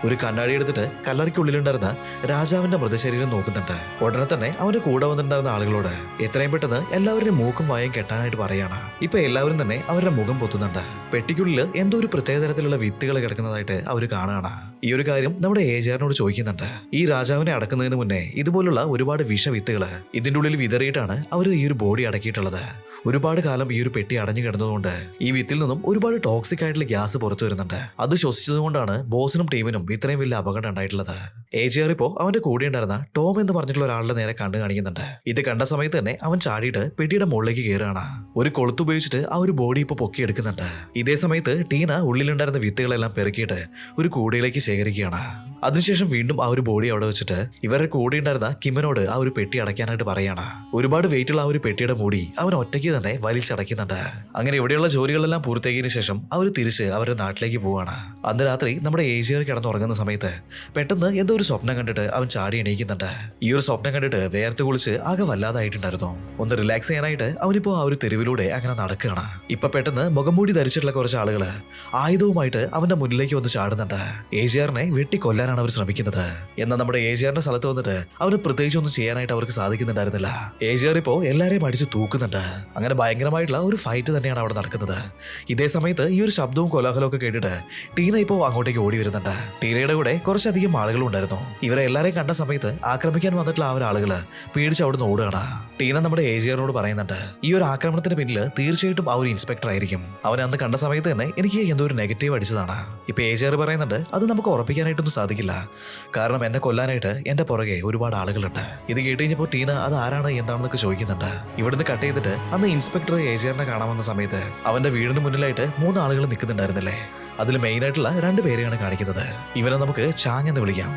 ഒരു കണ്ണാടി എടുത്തിട്ട് കല്ലറയ്ക്കുള്ളിലുണ്ടായിരുന്ന രാജാവിന്റെ മൃതശരീരം നോക്കുന്നുണ്ട്. ഉടനെ തന്നെ അവന്റെ കൂടെ വന്നിട്ടുണ്ടായിരുന്ന ആളുകളോട് എത്രയും പെട്ടെന്ന് എല്ലാവരുടെയും മൂക്കും വായും കെട്ടാനായിട്ട് പറയാണ്. ഇപ്പൊ എല്ലാവരും തന്നെ അവരുടെ മുഖം പൊത്തുന്നുണ്ട്. പെട്ടിക്കുള്ളിൽ എന്തോ ഒരു പ്രത്യേക തരത്തിലുള്ള വിത്തുകൾ കിടക്കുന്നതായിട്ട് അവർ കാണുകയാണ്. ഈ ഒരു കാര്യം നമ്മുടെ AGRനോട് ചോദിക്കുന്നുണ്ട്. ഈ രാജാവിനെ അടക്കുന്നതിന് മുന്നേ ഇതുപോലുള്ള ഒരുപാട് വിഷവിത്തുകൾ ഇതിന്റെ ഉള്ളിൽ വിതറിയിട്ടാണ് അവർ ഈ ഒരു ബോഡി അടക്കിയിട്ടുള്ളത്. ഒരുപാട് കാലം ഈ ഒരു പെട്ടി അടഞ്ഞു കിടന്നതുകൊണ്ട് ഈ വിത്തിൽ നിന്നും ഒരുപാട് ടോക്സിക് ആയിട്ടുള്ള ഗ്യാസ് പുറത്തു വരുന്നുണ്ട്. അത് ശ്വസിച്ചതുകൊണ്ടാണ് ബോസിനും ടീമിനും ഇത്രയും വലിയ അപകടം ഉണ്ടായിട്ടുള്ളത്. AGR ഇപ്പോ അവന്റെ കൂടെ ഉണ്ടായിരുന്ന ടോം എന്ന് പറഞ്ഞിട്ടുള്ള ഒരാളുടെ നേരെ കണ്ടു കാണിക്കുന്നുണ്ട്. ഇത് കണ്ട സമയത്ത് തന്നെ അവൻ ചാടിയിട്ട് പെട്ടിയുടെ മുകളിലേക്ക് കയറുകയാണ്. ഒരു കൊളുത്ത് ഉപയോഗിച്ചിട്ട് ആ ഒരു ബോഡി ഇപ്പൊ പൊക്കിയെടുക്കുന്നുണ്ട്. ഇതേ സമയത്ത് ടീന ഉള്ളിലുണ്ടായിരുന്ന വിത്തുകളെല്ലാം പെറുക്കിയിട്ട് ഒരു കൂടയിലേക്ക് ശേഖരിക്കുകയാണ്. അതിനുശേഷം വീണ്ടും ആ ഒരു ബോഡി അവിടെ വെച്ചിട്ട് ഇവരുടെ കൂടെ ഉണ്ടായിരുന്ന കിമ്മനോട് ആ ഒരു പെട്ടി അടയ്ക്കാനായിട്ട് പറയാണ്. ഒരുപാട് വെയിറ്റുള്ള ആ ഒരു പെട്ടിയുടെ മൂടി അവൻ ഒറ്റയ്ക്ക് തന്നെ വലിച്ചടയ്ക്കുന്നുണ്ട്. അങ്ങനെ ഇവിടെയുള്ള ജോലികളെല്ലാം പൂർത്തിയാക്കിയതിനു ശേഷം അവർ തിരിച്ച് അവരുടെ നാട്ടിലേക്ക് പോവാണ്. അന്ന് രാത്രി നമ്മുടെ AGR കിടന്നുറങ്ങുന്ന സമയത്ത് പെട്ടെന്ന് എന്തോ ഒരു സ്വപ്നം കണ്ടിട്ട് അവൻ ചാടി എണീക്കുന്നുണ്ട്. ഈ ഒരു സ്വപ്നം കണ്ടിട്ട് വേർത്ത് കുളിച്ച് ആകെ വല്ലാതായിട്ടുണ്ടായിരുന്നു. ഒന്ന് റിലാക്സ് ചെയ്യാനായിട്ട് അവനിപ്പോ ആ ഒരു തെരുവിലൂടെ അങ്ങനെ നടക്കുകയാണ്. ഇപ്പൊ പെട്ടെന്ന് മുഖംമൂടി ധരിച്ചിട്ടുള്ള കുറച്ച് ആളുകള് ആയുധവുമായിട്ട് അവന്റെ മുന്നിലേക്ക് വന്ന് ചാടുന്നുണ്ട്. AGRനെ വെട്ടിക്കൊല്ലാനാണ് അവർ ശ്രമിക്കുന്നത്. എന്നാൽ നമ്മുടെ AGRന്റെ സ്ഥലത്ത് വന്നിട്ട് അവന് പ്രത്യേകിച്ച് ഒന്നും ചെയ്യാനായിട്ട് അവർക്ക് സാധിക്കുന്നുണ്ടായിരുന്നില്ല. AGR ഇപ്പോ എല്ലാരെയും അടിച്ച് തൂക്കുന്നുണ്ട്. അങ്ങനെ ഭയങ്കരമായിട്ടുള്ള ഒരു ഫൈറ്റ് തന്നെയാണ് അവിടെ നടക്കുന്നത്. ഇതേ സമയത്ത് ഈ ഒരു ശബ്ദവും കോലാഹലവും ഒക്കെ കേട്ടിട്ട് ടീന ഇപ്പോ അങ്ങോട്ടേക്ക് ഓടി വരുന്നുണ്ട്. ടീനയുടെ കൂടെ കുറച്ചധികം ആളുകളും ഉണ്ടായിരുന്നു. ഇവരെ എല്ലാരെയും കണ്ട സമയത്ത് ആക്രമിക്കാൻ വന്നിട്ടുള്ള ആ ഒരു ആളുകള് പേടിച്ച് അവിടുന്ന് ഓടുകയാണ്. ടീന നമ്മുടെ AGRനോട് പറയുന്നുണ്ട്, ഈ ഒരു ആക്രമണത്തിന് പിന്നിൽ തീർച്ചയായിട്ടും ആ ഒരു ഇൻസ്പെക്ടർ ആയിരിക്കും. അവൻ അന്ന് കണ്ട സമയത്ത് തന്നെ എനിക്ക് എന്തോ ഒരു നെഗറ്റീവ് അടിച്ചതാണ്. ഇപ്പൊ AGR പറയുന്നുണ്ട്, അത് നമുക്ക് ഉറപ്പിക്കാനായിട്ടൊന്നും സാധിക്കില്ല. കാരണം എന്നെ കൊല്ലാനായിട്ട് എന്റെ പുറകെ ഒരുപാട് ആളുകളുണ്ട്. ഇത് കേട്ട് കഴിഞ്ഞപ്പോൾ ടീന അത് ആരാണ് എന്താണെന്നൊക്കെ ചോദിക്കുന്നുണ്ട്. ഇവിടുന്ന് കട്ട് ചെയ്തിട്ട് അന്ന് ഇൻസ്പെക്ടർ AGRനെ കാണാൻ വന്ന സമയത്ത് അവന്റെ വീടിന് മുന്നിലായിട്ട് 3 ആളുകൾ നിൽക്കുന്നുണ്ടായിരുന്നില്ലേ. അതിൽ മെയിൻ ആയിട്ടുള്ള 2 പേരെയാണ് കാണിക്കുന്നത്. ഇവരെ നമുക്ക് ചാങ് എന്ന് വിളിക്കാം.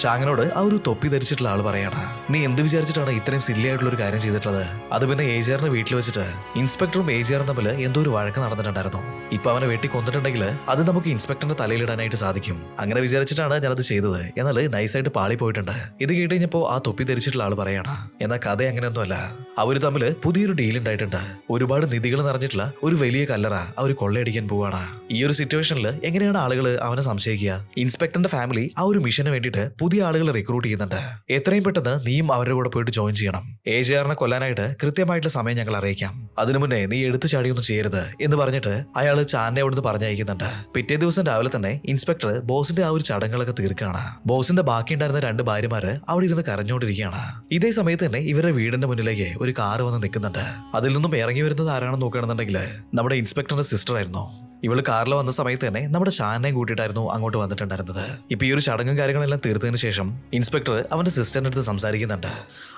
ചാങ്ങിനോട് ആ ഒരു തൊപ്പി ധരിച്ചിട്ടുള്ള ആൾ പറയാണ്, നീ എന്ത് വിചാരിച്ചിട്ടാണ് ഇത്രയും സില്ലി ആയിട്ടുള്ള ഒരു കാര്യം ചെയ്തിട്ടുള്ളത്? അത് പിന്നെ AGRനെ വീട്ടിൽ വെച്ചിട്ട് ഇൻസ്പെക്ടറും AGRും തമ്മിൽ എന്തോ ഒരു വഴക്ക് നടന്നിട്ടുണ്ടായിരുന്നു. ഇപ്പൊ അവനെ വെട്ടി കൊന്നിട്ടുണ്ടെങ്കിൽ അത് നമുക്ക് ഇൻസ്പെക്ടറിന്റെ തലയിലിടാനായിട്ട് സാധിക്കും. അങ്ങനെ വിചാരിച്ചിട്ടാണ് ഞാനത് ചെയ്തത്. എന്നാൽ നൈസായിട്ട് പാളി പോയിട്ടുണ്ട്. ഇത് കേട്ട് കഴിഞ്ഞപ്പോ ആ തൊപ്പി ധരിച്ചിട്ടുള്ള ആൾ പറയാണ്, എന്നാൽ കഥ അങ്ങനെയൊന്നുമല്ല. അവര് തമ്മിൽ പുതിയൊരു ഡീൽ ഉണ്ടായിട്ടുണ്ട്. ഒരുപാട് നിധികൾ നിറഞ്ഞിട്ടുള്ള ഒരു വലിയ കല്ലറ അവർ കൊള്ളയടിക്കാൻ പോവാണ്. ഈ ഒരു സിറ്റുവേഷനിൽ എങ്ങനെയാണ് ആളുകൾ അവനെ സംശയിക്കുക? ഇൻസ്പെക്ടറിന്റെ ഫാമിലി ആ ഒരു മിഷന് വേണ്ടിയിട്ട് പുതിയ ആളുകളെ റിക്രൂട്ട് ചെയ്യുന്നുണ്ട്. എത്രയും പെട്ടെന്ന് നീയും അവരുടെ കൂടെ പോയിട്ട് ജോയിൻ ചെയ്യണം. AGRനെ കൊല്ലാനായിട്ട് കൃത്യമായിട്ടുള്ള സമയം ഞങ്ങൾ അറിയിക്കാം. അതിനു മുന്നേ നീ എടുത്തു ചാടിയൊന്നും ചെയ്യരുത് എന്ന് പറഞ്ഞിട്ട് അയാൾ ചാനെ അവിടുന്ന് പറഞ്ഞയക്കുന്നുണ്ട്. പിറ്റേ ദിവസം രാവിലെ തന്നെ ഇൻസ്പെക്ടർ ബോസിന്റെ ആ ഒരു ചടങ്ങുകളൊക്കെ തീർക്കുകയാണ്. ബോസിന്റെ ബാക്കിയുണ്ടായിരുന്ന 2 ഭാര്യമാര് അവിടെ ഇരുന്ന് കരഞ്ഞുകൊണ്ടിരിക്കുകയാണ്. ഇതേ സമയത്ത് തന്നെ ഇവരുടെ വീടിന്റെ മുന്നിലേക്ക് ഒരു കാറ് വന്ന് നിൽക്കുന്നുണ്ട്. അതിൽ നിന്നും ഇറങ്ങി വരുന്നത് ആരാണെന്ന് നോക്കുകയാണെന്നുണ്ടെങ്കിൽ നമ്മുടെ ഇൻസ്പെക്ടറിന്റെ സിസ്റ്റർ ആയിരുന്നു. ഇവള് കാറിൽ വന്ന സമയത്ത് തന്നെ നമ്മുടെ ഷാനെയും കൂട്ടിയിട്ടായിരുന്നു അങ്ങോട്ട് വന്നിട്ടുണ്ടായിരുന്നത്. ഇപ്പൊ ഈ ഒരു ചടങ്ങും കാര്യങ്ങളെല്ലാം തീർത്തതിന് ശേഷം ഇൻസ്പെക്ടർ അവന്റെ സിസ്റ്ററിന്റെ അടുത്ത് സംസാരിക്കുന്നുണ്ട്.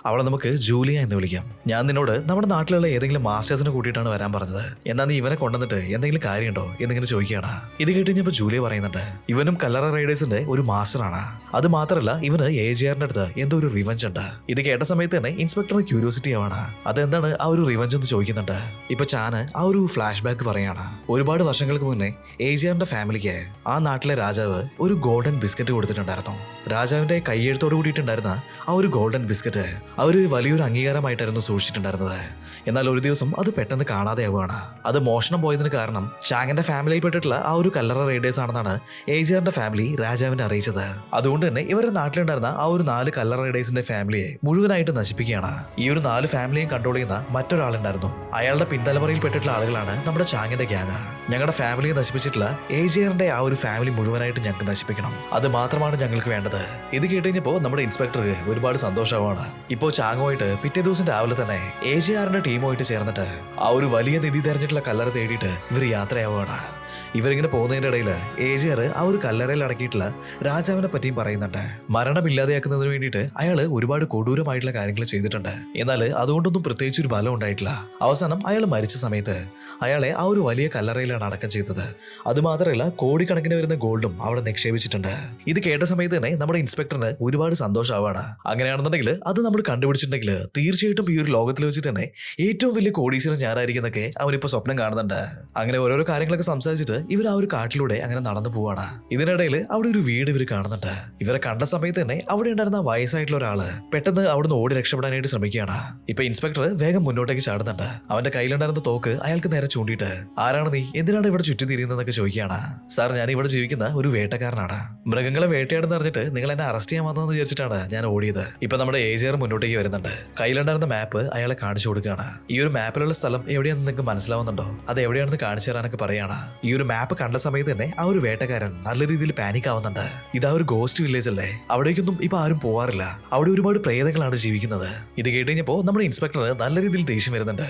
അവളെ നമുക്ക് ജൂലിയ എന്ന് വിളിക്കാം. ഞാൻ നിന്നോട് നമ്മുടെ നാട്ടിലുള്ള ഏതെങ്കിലും മാസ്റ്റേഴ്സിനെ കൂട്ടിയിട്ടാണ് വരാൻ പറഞ്ഞത്. എന്നാൽ നീ ഇവനെ കൊണ്ടുവന്നിട്ട് എന്തെങ്കിലും കാര്യമുണ്ടോ എന്നിങ്ങനെ ചോദിക്കുകയാണ്. ഇത് കേട്ടുകഴിഞ്ഞപ്പോൾ ജൂലിയ പറയുന്നുണ്ട്, ഇവനും കല്ലറ റൈഡേഴ്സിന്റെ ഒരു മാസ്റ്ററാണ്. അത് മാത്രമല്ല ഇവന് AGRന്റെ അടുത്ത് എന്തോ ഒരു റിവഞ്ച് ഉണ്ട്. ഇത് കേട്ട സമയത്ത് തന്നെ ഇൻസ്പെക്ടറിന് ക്യൂരിയോസിറ്റി ആവാണ്. അതെന്താണ് ആ ഒരു റിവഞ്ച് എന്ന് ചോദിക്കുന്നുണ്ട്. ഇപ്പൊ ചാന് ആ ഒരു ഫ്ലാഷ് ബാക്ക് പറയാണ്. ഒരുപാട് വർഷങ്ങൾക്ക് മുന്നേ AGRന്റെ ഫാമിലിക്ക് ആ നാട്ടിലെ രാജാവ് ഒരു ഗോൾഡൻ ബിസ്ക്കറ്റ് കൊടുത്തിട്ടുണ്ടായിരുന്നു. രാജാവിന്റെ കൈയെഴുത്തോട് കൂടിയിട്ടുണ്ടായിരുന്ന ആ ഒരു ഗോൾഡൻ ബിസ്ക്കറ്റ് അവര് വലിയൊരു അംഗീകാരമായിട്ടായിരുന്നു സൂക്ഷിച്ചിട്ടുണ്ടായിരുന്നത്. എന്നാൽ ഒരു ദിവസം അത് പെട്ടെന്ന് കാണാതെയാവുകയാണ്. അത് മോഷണം പോയതിന് കാരണം ചാങ്ങിന്റെ ഫാമിലിയിൽപ്പെട്ടിട്ടുള്ള ആ ഒരു കല്ലറ റൈഡേഴ്സ് ആണെന്നാണ് AGRന്റെ ഫാമിലി രാജാവിനെ അറിയിച്ചത്. അതുകൊണ്ട് തന്നെ ഇവരുടെ നാട്ടിലുണ്ടായിരുന്ന ആ ഒരു 4 കല്ലറ റൈഡേഴ്സിന്റെ ഫാമിലിയെ മുഴുവനായിട്ട് നശിപ്പിക്കുകയാണ്. ഈ ഒരു 4 ഫാമിലിയും കൺട്രോൾ ചെയ്യുന്ന മറ്റൊരാളുണ്ടായിരുന്നു. അയാളുടെ പിന്തലമുറയിൽപ്പെട്ടിട്ടുള്ള ആളുകളാണ് നമ്മുടെ ചാങ്ങിന്റെ ഗ്യാങ്. ഞങ്ങളുടെ ഫാമിലിയെ നശിപ്പിച്ചിട്ടുള്ള AGRന്റെ ആ ഒരു ഫാമിലി മുഴുവനായിട്ട് ഞങ്ങൾക്ക് നശിപ്പിക്കണം. അത് മാത്രമാണ് ഞങ്ങൾക്ക് വേണ്ടത്. ഇത് കേട്ടുകഴിഞ്ഞപ്പോൾ നമ്മുടെ ഇൻസ്പെക്ടർക്ക് ഒരുപാട് സന്തോഷമാണ്. ഇപ്പോൾ ചാങ്ങുമായിട്ട് പിറ്റേ ദിവസം രാവിലെ തന്നെ AGRന്റെ ടീമുമായിട്ട് ചേർന്നിട്ട് ആ ഒരു വലിയ നിധി തെരഞ്ഞിട്ടുള്ള കല്ലറ തേടിയിട്ട് ഇവർ യാത്രയാവുകയാണ്. ഇവരിങ്ങനെ പോകുന്നതിന്റെ ഇടയിൽ AGR ആ ഒരു കല്ലറയിൽ അടക്കിയിട്ടുള്ള രാജാവിനെ പറ്റിയും പറയുന്നുണ്ട്. മരണമില്ലാതെയാക്കുന്നതിന് വേണ്ടിയിട്ട് അയാൾ ഒരുപാട് കൊടൂരമായിട്ടുള്ള കാര്യങ്ങൾ ചെയ്തിട്ടുണ്ട്. എന്നാൽ അതുകൊണ്ടൊന്നും പ്രത്യേകിച്ച് ഒരു ബലം ഉണ്ടായിട്ടില്ല. അവസാനം അയാൾ മരിച്ച സമയത്ത് അയാളെ ആ ഒരു വലിയ കല്ലറയിലാണ് അടക്കം ചെയ്തത്. അതുമാത്രമല്ല കോടിക്കണക്കിന് വരുന്ന ഗോൾഡും അവിടെ നിക്ഷേപിച്ചിട്ടുണ്ട്. ഇത് കേട്ട സമയത്ത് തന്നെ നമ്മുടെ ഇൻസ്പെക്ടറിന് ഒരുപാട് സന്തോഷമാവാണ്. അങ്ങനെയാണെന്നുണ്ടെങ്കിൽ അത് നമ്മൾ കണ്ടുപിടിച്ചിട്ടുണ്ടെങ്കിൽ തീർച്ചയായിട്ടും ഈ ഒരു ലോകത്തിൽ വെച്ചിട്ട് തന്നെ ഏറ്റവും വലിയ കോടീശ്വരൻ ഞാനായിരിക്കുന്നൊക്കെ അവനിപ്പോ സ്വപ്നം കാണുന്നുണ്ട്. അങ്ങനെ ഓരോരോ കാര്യങ്ങളൊക്കെ സംസാരിച്ച് വിചാരിച്ചിട്ട് ഇവർ ആ ഒരു കാട്ടിലൂടെ അങ്ങനെ നടന്നു പോവാണ്. ഇതിനിടയിൽ അവിടെ ഒരു വീട് ഇവർ കാണുന്നുണ്ട്. ഇവരെ കണ്ട സമയത്ത് തന്നെ അവിടെ ഉണ്ടായിരുന്ന വയസ്സായിട്ടുള്ള ഒരാള് പെട്ടെന്ന് അവിടുന്ന് ഓടി രക്ഷപ്പെടാനായിട്ട് ശ്രമിക്കുകയാണ്. ഇപ്പൊ ഇൻസ്പെക്ടർ വേഗം മുന്നോട്ടേക്ക് ചാടുന്നുണ്ട്. അവന്റെ കയ്യിലുണ്ടായിരുന്ന തോക്ക് അയാൾക്ക് നേരെ ചൂണ്ടിയിട്ട് ആരാണ് നീ, എന്തിനാണ് ഇവിടെ ചുറ്റിത്തിരിയുന്നതെന്നൊക്കെ ചോദിക്കുകയാണ്. സാർ, ഞാൻ ഇവിടെ ജീവിക്കുന്ന ഒരു വേട്ടക്കാരനാണ്. മൃഗങ്ങളെ വേട്ടയാടെന്ന് അറിഞ്ഞിട്ട് നിങ്ങൾ എന്നെ അറസ്റ്റ് ചെയ്യാൻ വന്നതെന്ന് വിചാരിച്ചിട്ടാണ് ഞാൻ ഓടിയത്. ഇപ്പൊ നമ്മുടെ ഏജിയർ മുന്നോട്ടേക്ക് വരുന്നുണ്ട്. കയ്യിലുണ്ടായിരുന്ന മാപ്പ് അയാളെ കാണിച്ചു കൊടുക്കുകയാണ്. ഈ ഒരു മാപ്പിലുള്ള സ്ഥലം എവിടെയാണെന്ന് നിങ്ങൾക്ക് മനസ്സിലാവുന്നുണ്ടോ? അത് എവിടെയാണെന്ന് കാണിച്ചു തരാനൊക്കെ പറയാണ്. ഈ ഒരു മാപ്പ് കണ്ട സമയത്ത് തന്നെ ആ ഒരു വേട്ടക്കാരൻ നല്ല രീതിയിൽ പാനിക് ആവുന്നുണ്ട്. ഇതാ ഒരു ഗോസ്റ്റ് വില്ലേജ് അല്ലേ, അവിടേക്കൊന്നും ഇപ്പൊ ആരും പോവാറില്ല, അവിടെ ഒരുപാട് പ്രേതങ്ങളാണ് ജീവിക്കുന്നത്. ഇത് കേട്ടുകഴിഞ്ഞപ്പോ നമ്മുടെ ഇൻസ്പെക്ടർ നല്ല രീതിയിൽ ദേഷ്യം വരുന്നുണ്ട്.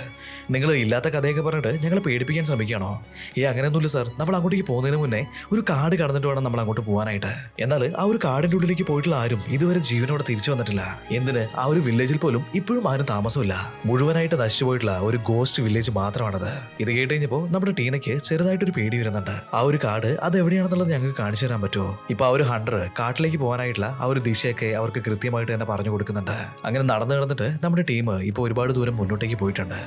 നിങ്ങൾ ഇല്ലാത്ത കഥയൊക്കെ പറഞ്ഞിട്ട് ഞങ്ങളെ പേടിപ്പിക്കാൻ ശ്രമിക്കുകയാണോ? അങ്ങനെയൊന്നുമില്ല സാർ, നമ്മൾ അങ്ങോട്ടേക്ക് പോകുന്നതിന് മുന്നേ ഒരു കാട് കടന്നിട്ട് വേണം നമ്മൾ അങ്ങോട്ട് പോകാനായിട്ട്. എന്നാൽ ആ ഒരു കാടിന്റെ ഉള്ളിലേക്ക് പോയിട്ടുള്ള ആരും ഇതുവരെ ജീവനോടെ തിരിച്ചു വന്നിട്ടില്ല. എന്തിന്, ആ ഒരു വില്ലേജിൽ പോലും ഇപ്പോഴും ആരും താമസമില്ല. മുഴുവനായിട്ട് നശിച്ചു പോയിട്ടുള്ള ഒരു ഗോസ്റ്റ് വില്ലേജ് മാത്രമാണത്. ഇത് കേട്ട് കഴിഞ്ഞപ്പോ നമ്മുടെ ടീനയ്ക്ക് ചെറുതായിട്ടൊരു പേടി വരുന്നുണ്ട്. ആ ഒരു കാട് അത് എവിടെയാണെന്നുള്ളത് ഞങ്ങൾക്ക് കാണിച്ചു തരാൻ പറ്റുമോ? ഇപ്പൊ ആ ഒരു ഹണ്ടർ കാട്ടിലേക്ക് പോകാനായിട്ടുള്ള ആ ഒരു ദിശയൊക്കെ അവർക്ക് കൃത്യമായിട്ട് തന്നെ പറഞ്ഞു കൊടുക്കുന്നുണ്ട്. അങ്ങനെ നടന്നു നടന്നിട്ട് നമ്മുടെ ടീം ഇപ്പൊ ഒരുപാട് ദൂരം മുന്നോട്ടേക്ക് പോയിട്ടുണ്ട്.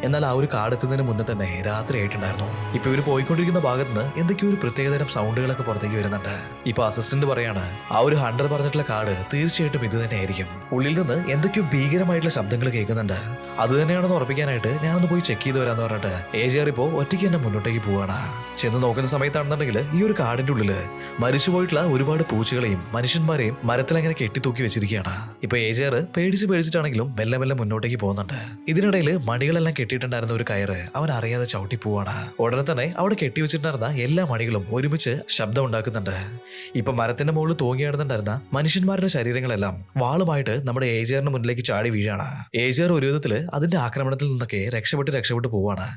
എന്നാൽ ആ ഒരു കാടെത്തുന്നതിന് മുന്നേ തന്നെ രാത്രി ആയിട്ടുണ്ടായിരുന്നു. ഇപ്പൊ ഇവർ പോയിക്കൊണ്ടിരിക്കുന്ന ഭാഗത്ത് നിന്ന് എന്തൊക്കെയോ ഒരു പ്രത്യേകതരം സൗണ്ടുകളൊക്കെ പുറത്തേക്ക് വരുന്നുണ്ട്. ഇപ്പൊ അസിസ്റ്റന്റ് പറയാണ്, ആ ഒരു ഹണ്ടർ പറഞ്ഞിട്ടുള്ള കാട് തീർച്ചയായിട്ടും ഇത് തന്നെയായിരിക്കും. ഉള്ളിൽ നിന്ന് എന്തൊക്കെയോ ഭീകരമായിട്ടുള്ള ശബ്ദങ്ങൾ കേൾക്കുന്നുണ്ട്. അത് തന്നെയാണെന്ന് ഉറപ്പിക്കാനായിട്ട് ഞാനൊന്ന് പോയി ചെക്ക് ചെയ്ത് വരാന്ന് പറഞ്ഞിട്ട് ഏജിയർ ഇപ്പോ ഒറ്റയ്ക്ക് തന്നെ മുന്നോട്ടേക്ക് പോവാണ്. ചെന്ന് നോക്കുന്ന സമയത്താണെന്നുണ്ടെങ്കിൽ ഈ ഒരു കാടിന്റെ ഉള്ളില് മരിച്ചുപോയിട്ടുള്ള ഒരുപാട് പൂച്ചകളെയും മനുഷ്യന്മാരെയും മരത്തിലങ്ങനെ കെട്ടിത്തൂക്കി വെച്ചിരിക്കുകയാണ്. ഇപ്പൊ ഏജിയർ പേടിച്ചിട്ടാണെങ്കിലും മെല്ലെ മെല്ലെ മുന്നോട്ടേക്ക് പോകുന്നുണ്ട്. ഇതിനിടയിൽ മണികളെല്ലാം കെട്ടിയിട്ടുണ്ടായിരുന്ന ഒരു കയറ് അവൻ അറിയാതെ ചവിട്ടി പോവാണ്. ഉടനെ തന്നെ അവിടെ കെട്ടിവെച്ചിട്ടുണ്ടായിരുന്ന എല്ലാ മണികളും ഒരുമിച്ച് ശബ്ദം ഉണ്ടാക്കുന്നുണ്ട്. ഇപ്പൊ മരത്തിന്റെ മുകളിൽ തൂങ്ങിയാടുന്നുണ്ടായിരുന്ന മനുഷ്യന്മാരുടെ ശരീരങ്ങളെല്ലാം വാളുമായിട്ട് നമ്മുടെ ഏജിയറിന് മുന്നിലേക്ക് ചാടി വീഴാണ്. ഏജിയർ ഒരു വിധത്തില് അതിന്റെ ആക്രമണത്തിൽ നിന്നൊക്കെ രക്ഷപ്പെട്ട് പോവാണ്.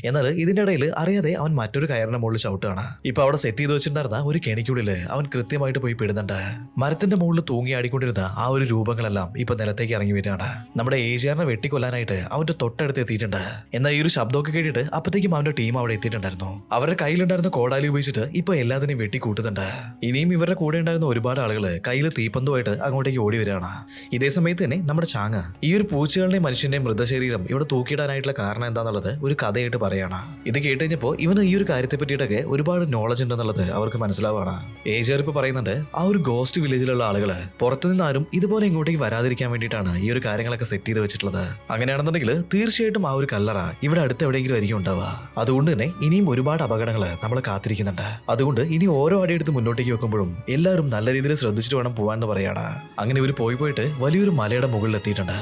എന്നാൽ ഇതിന്റെ ഇടയിൽ അറിയാതെ അവൻ മറ്റൊരു കയറിന്റെ മുകളിൽ ചവിട്ടാണ്. ഇപ്പൊ അവിടെ സെറ്റ് ചെയ്ത് വെച്ചിട്ടുണ്ടായിരുന്ന ഒരു കെണിക്കുള്ളില് അവൻ കൃത്യമായിട്ട് പോയി പെടുന്നുണ്ട്. മരത്തിന്റെ മുകളിൽ തൂങ്ങിയാടിക്കൊണ്ടിരുന്ന ആ ഒരു രൂപങ്ങളെല്ലാം ഇപ്പൊ നിലത്തേക്ക് ഇറങ്ങി വരികയാണ്. നമ്മുടെ ഏജിയറിനെ വെട്ടിക്കൊല്ലാനായിട്ട് അവന്റെ തൊട്ടടുത്ത് എത്തിയിട്ടുണ്ട്. എന്നാൽ ഈ ഒരു ശബ്ദമൊക്കെ കേട്ടിട്ട് അപ്പത്തേക്കും അവന്റെ ടീം അവിടെ എത്തിയിട്ടുണ്ടായിരുന്നു. അവരുടെ കയ്യിലുണ്ടായിരുന്ന കോടാലി ഉപയോഗിച്ചിട്ട് ഇപ്പൊ എല്ലാത്തിനെയും വെട്ടിക്കൂട്ടുന്നുണ്ട്. ഇനിയും ഇവരുടെ കൂടെ ഉണ്ടായിരുന്ന ഒരുപാട് ആളുകൾ കയ്യിൽ തീപ്പന്തുമായിട്ട് അങ്ങോട്ടേക്ക് ഓടി വരികയാണ്. ഇതേ സമയത്ത് തന്നെ നമ്മുടെ ചാങ്ങ ഈ ഒരു പൂച്ചകളുടെയും മനുഷ്യന്റെയും മൃതശരീരം ഇവിടെ തൂക്കിയിടാനായിട്ടുള്ള കാരണം എന്താണെന്നുള്ളത് ഒരു കഥയായിട്ട് പറയാണ്. ഇത് കേട്ടുകഴിഞ്ഞപ്പോ ഇവന് ഈ ഒരു കാര്യത്തെ പറ്റിയിട്ടൊക്കെ ഒരുപാട് നോളജ് ഉണ്ടെന്നുള്ളത് അവർക്ക് മനസ്സിലാവാണ്. ഏജിയർ ഇപ്പൊ പറയുന്നുണ്ട്, ആ ഒരു ഗോസ്റ്റ് വില്ലേജിലുള്ള ആളുകള് പുറത്തുനിന്ന് ആരും ഇതുപോലെ ഇങ്ങോട്ടേക്ക് വരാതിരിക്കാൻ വേണ്ടിയിട്ടാണ് ഈ ഒരു കാര്യങ്ങളൊക്കെ സെറ്റ് ചെയ്ത് വെച്ചിട്ടുള്ളത്. അങ്ങനെയാണെന്നുണ്ടെങ്കിൽ തീർച്ചയായിട്ടും ആ ഒരു കല്ലറ ഇവിടെ അടുത്ത് എവിടെയെങ്കിലും ആയിരിക്കും ഉണ്ടാവുക. അതുകൊണ്ട് തന്നെ ഇനിയും ഒരുപാട് അപകടങ്ങൾ നമ്മളെ കാത്തിരിക്കുന്നുണ്ട്. അതുകൊണ്ട് ഇനി ഓരോ അടിയെടുത്ത് മുന്നോട്ടേക്ക് വെക്കുമ്പോഴും എല്ലാവരും നല്ല രീതിയിൽ ശ്രദ്ധിച്ചിട്ട് വേണം പോവാന്ന് പറയാണ്. അങ്ങനെ ഇവർ പോയിട്ട് വലിയൊരു മലയുടെ മുകളിൽ എത്തിയിട്ടുണ്ട്.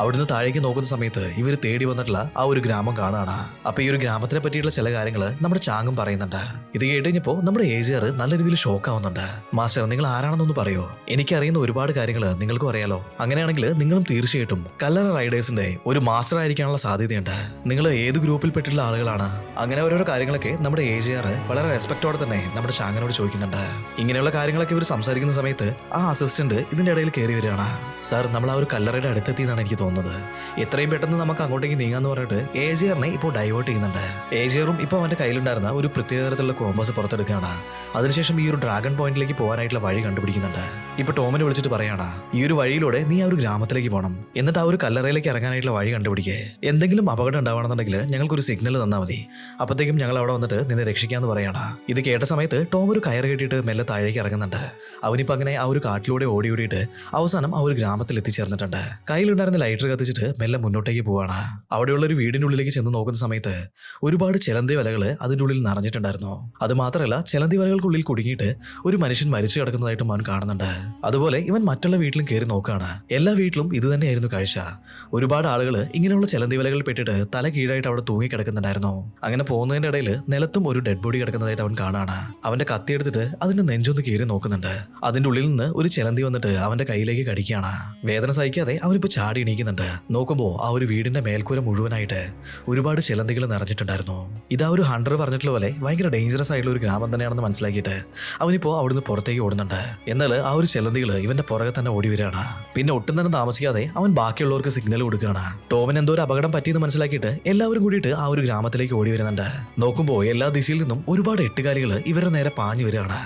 അവിടുന്ന് താഴേക്ക് നോക്കുന്ന സമയത്ത് ഇവർ തേടി വന്നിട്ടുള്ള ആ ഒരു ഗ്രാമം കാണാണ്. അപ്പൊ ഈ ഒരു ഗ്രാമത്തിനെ പറ്റിയുള്ള ചില കാര്യങ്ങൾ നമ്മുടെ ചാങ്ങും പറയുന്നുണ്ട്. ഇത് കേട്ടുകഴിഞ്ഞപ്പോ നമ്മുടെ ഏജിയർ നല്ല രീതിയിൽ ഷോക്ക് ആവുന്നുണ്ട്. മാസ്റ്റർ, നിങ്ങൾ ആരാണെന്നൊന്ന് പറയോ? എനിക്കറിയുന്ന ഒരുപാട് കാര്യങ്ങൾ നിങ്ങൾക്കും അറിയാലോ. അങ്ങനെയാണെങ്കിൽ നിങ്ങളും തീർച്ചയായിട്ടും കല്ലറ റൈഡേഴ്സിന്റെ ഒരു മാസ്റ്റർ ആയിരിക്കാനുള്ള സാധ്യതയുണ്ട്. നിങ്ങൾ ഏത് ഗ്രൂപ്പിൽ പെട്ടിട്ടുള്ള ആളുകളാണ്? അങ്ങനെ ഓരോരോ കാര്യങ്ങളൊക്കെ നമ്മുടെ ഏജിയർ വളരെ റെസ്പെക്ടോടെ തന്നെ നമ്മുടെ ചാങ്ങനോട് ചോദിക്കുന്നുണ്ട്. ഇങ്ങനെയുള്ള കാര്യങ്ങളൊക്കെ ഇവർ സംസാരിക്കുന്ന സമയത്ത് ആ അസിസ്റ്റന്റ് ഇതിന്റെ ഇടയിൽ കയറി വരികയാണ്. സാർ, നമ്മൾ ആ ഒരു കല്ലറയുടെ അടുത്തെത്തിയെന്നാണ് എനിക്ക് തോന്നുന്നത്. എത്രയും പെട്ടെന്ന് നമുക്ക് അങ്ങോട്ടേക്ക് നീങ്ങാന്ന് പറഞ്ഞിട്ട് ഏജിയറിനെ ഇപ്പോൾ ഡൈവേർട്ട് ചെയ്യുന്നുണ്ട്. ഏജിയറും ഇപ്പോൾ അവന്റെ കയ്യിലുണ്ടായിരുന്ന ഒരു പ്രത്യേക തരത്തിലുള്ള കോമ്പസ് പുറത്തെടുക്കുകയാണ്. അതിനുശേഷം ഈ ഒരു ഡ്രാഗൺ പോയിന്റിലേക്ക് പോകാനായിട്ടുള്ള വഴി കണ്ടുപിടിക്കുന്നുണ്ട്. ഇപ്പൊ ടോമിനെ വിളിച്ചിട്ട് പറയാണ്, ഈ ഒരു വഴിയിലൂടെ നീ ആ ഒരു ഗ്രാമത്തിലേക്ക് പോകണം, എന്നിട്ട് ആ ഒരു കല്ലറയിലേക്ക് ഇറങ്ങാനായിട്ടുള്ള വഴി കണ്ടുപിടിക്കേ. എന്തെങ്കിലും അപകടം ഉണ്ടാവണമെന്നുണ്ടെങ്കിൽ ഞങ്ങൾക്കൊരു സിഗ്നൽ തന്നാൽ മതി. അപ്പോഴത്തേക്കും ഞങ്ങൾ അവിടെ വന്നിട്ട് നിന്നെ രക്ഷിക്കാന്ന് പറയാണ്. ഇത് കേട്ട സമയത്ത് ടോം ഒരു കയറ് കെട്ടിയിട്ട് മെല്ലെ താഴേക്ക് ഇറങ്ങുന്നുണ്ട്. അവനിപ്പോ അങ്ങനെ ആ ഒരു കാട്ടിലൂടെ ഓടിയിട്ട് അവസാനം ആ ഒരു ഗ്രാമത്തിൽ എത്തിച്ചേർന്നിട്ടുണ്ട്. കയ്യിലുണ്ടായിരുന്ന ലൈറ്റർ കത്തിച്ചിട്ട് മെല്ലെ മുന്നോട്ടേക്ക് പോവാണ്. അവിടെയുള്ള ഒരു വീടിന്റെ ഉള്ളിലേക്ക് ചെന്ന് നോക്കുന്ന സമയത്ത് ഒരുപാട് ചിലന്തി വലകൾ അതിന്റെ ഉള്ളിൽ നിറഞ്ഞിട്ടുണ്ടായിരുന്നു. അത് മാത്രമല്ല, ചിലന്തി വലകൾക്കുള്ളിൽ കുടുങ്ങിയിട്ട് ഒരു മനുഷ്യൻ മരിച്ചു കിടക്കുന്നതായിട്ടും അവൻ കാണുന്നുണ്ട്. അതുപോലെ ഇവൻ മറ്റുള്ള വീട്ടിലും കയറി നോക്കുകയാണ്. എല്ലാ വീട്ടിലും ഇത് തന്നെയായിരുന്നു കാഴ്ച. ഒരുപാട് ആളുകൾ ഇങ്ങനെയുള്ള ചിലന്തി വലകളിൽ പെട്ടിട്ട് തല കീഴായിട്ട് അവിടെ തൂങ്ങിക്കിടക്കുന്നുണ്ടായിരുന്നു. അങ്ങനെ പോകുന്നതിന്റെ ഇടയിൽ നിലത്തും ഒരു ഡെഡ് ബോഡി കിടക്കുന്നതായിട്ട് അവൻ കാണാണ്. അവന്റെ കത്തി എടുത്തിട്ട് അതിന്റെ നെഞ്ചൊന്ന് കീറി നോക്കുന്നുണ്ട്. അതിന്റെ ഉള്ളിൽ നിന്ന് ഒരു ചിലന്തി വന്നിട്ട് അവന്റെ കയ്യിലേക്ക് കടിക്കുകയാണ്. വേദന സഹിക്കാതെ അവനിപ്പോ ചാടി എണീക്കുന്നുണ്ട്. നോക്കുമ്പോ ആ ഒരു വീടിന്റെ മേൽക്കൂര മുഴുവനായിട്ട് ഒരുപാട് ചിലന്തികൾ നിറഞ്ഞിട്ടുണ്ടായിരുന്നു. ഇതാ ഒരു ഹണ്ടർ പറഞ്ഞിട്ടുള്ള പോലെ ഭയങ്കര ഡേഞ്ചറസ് ആയിട്ടുള്ള ഒരു ഗ്രാമം തന്നെയാണെന്ന് മനസ്സിലാക്കിയിട്ട് അവനിപ്പോ അവിടുന്ന് പുറത്തേക്ക് ഓടുന്നുണ്ട്. എന്നാൽ ആ ഒരു ചിലന്തികൾ ഇവന്റെ പുറകെ തന്നെ ഓടി വരികയാണ്. പിന്നെ ഒട്ടും തന്നെ താമസിക്കാതെ അവൻ ബാക്കിയുള്ളവർക്ക് സിഗ്നൽ കൊടുക്കുകയാണ്. ടോമിന് എന്തോ ഒരു അപകടം പറ്റിയെന്ന് മനസ്സിലാക്കിയിട്ട് എല്ലാവരും കൂടിയിട്ട് ആ ഒരു ഗ്രാമത്തിലേക്ക് ഓടി വരുന്നുണ്ട്. നോക്കുമ്പോൾ എല്ലാ ദിശയിൽ നിന്നും ഒരുപാട് എട്ടുകാലികൾ ഇവരുടെ നേരെ പാഞ്ഞു വരികയാണ്.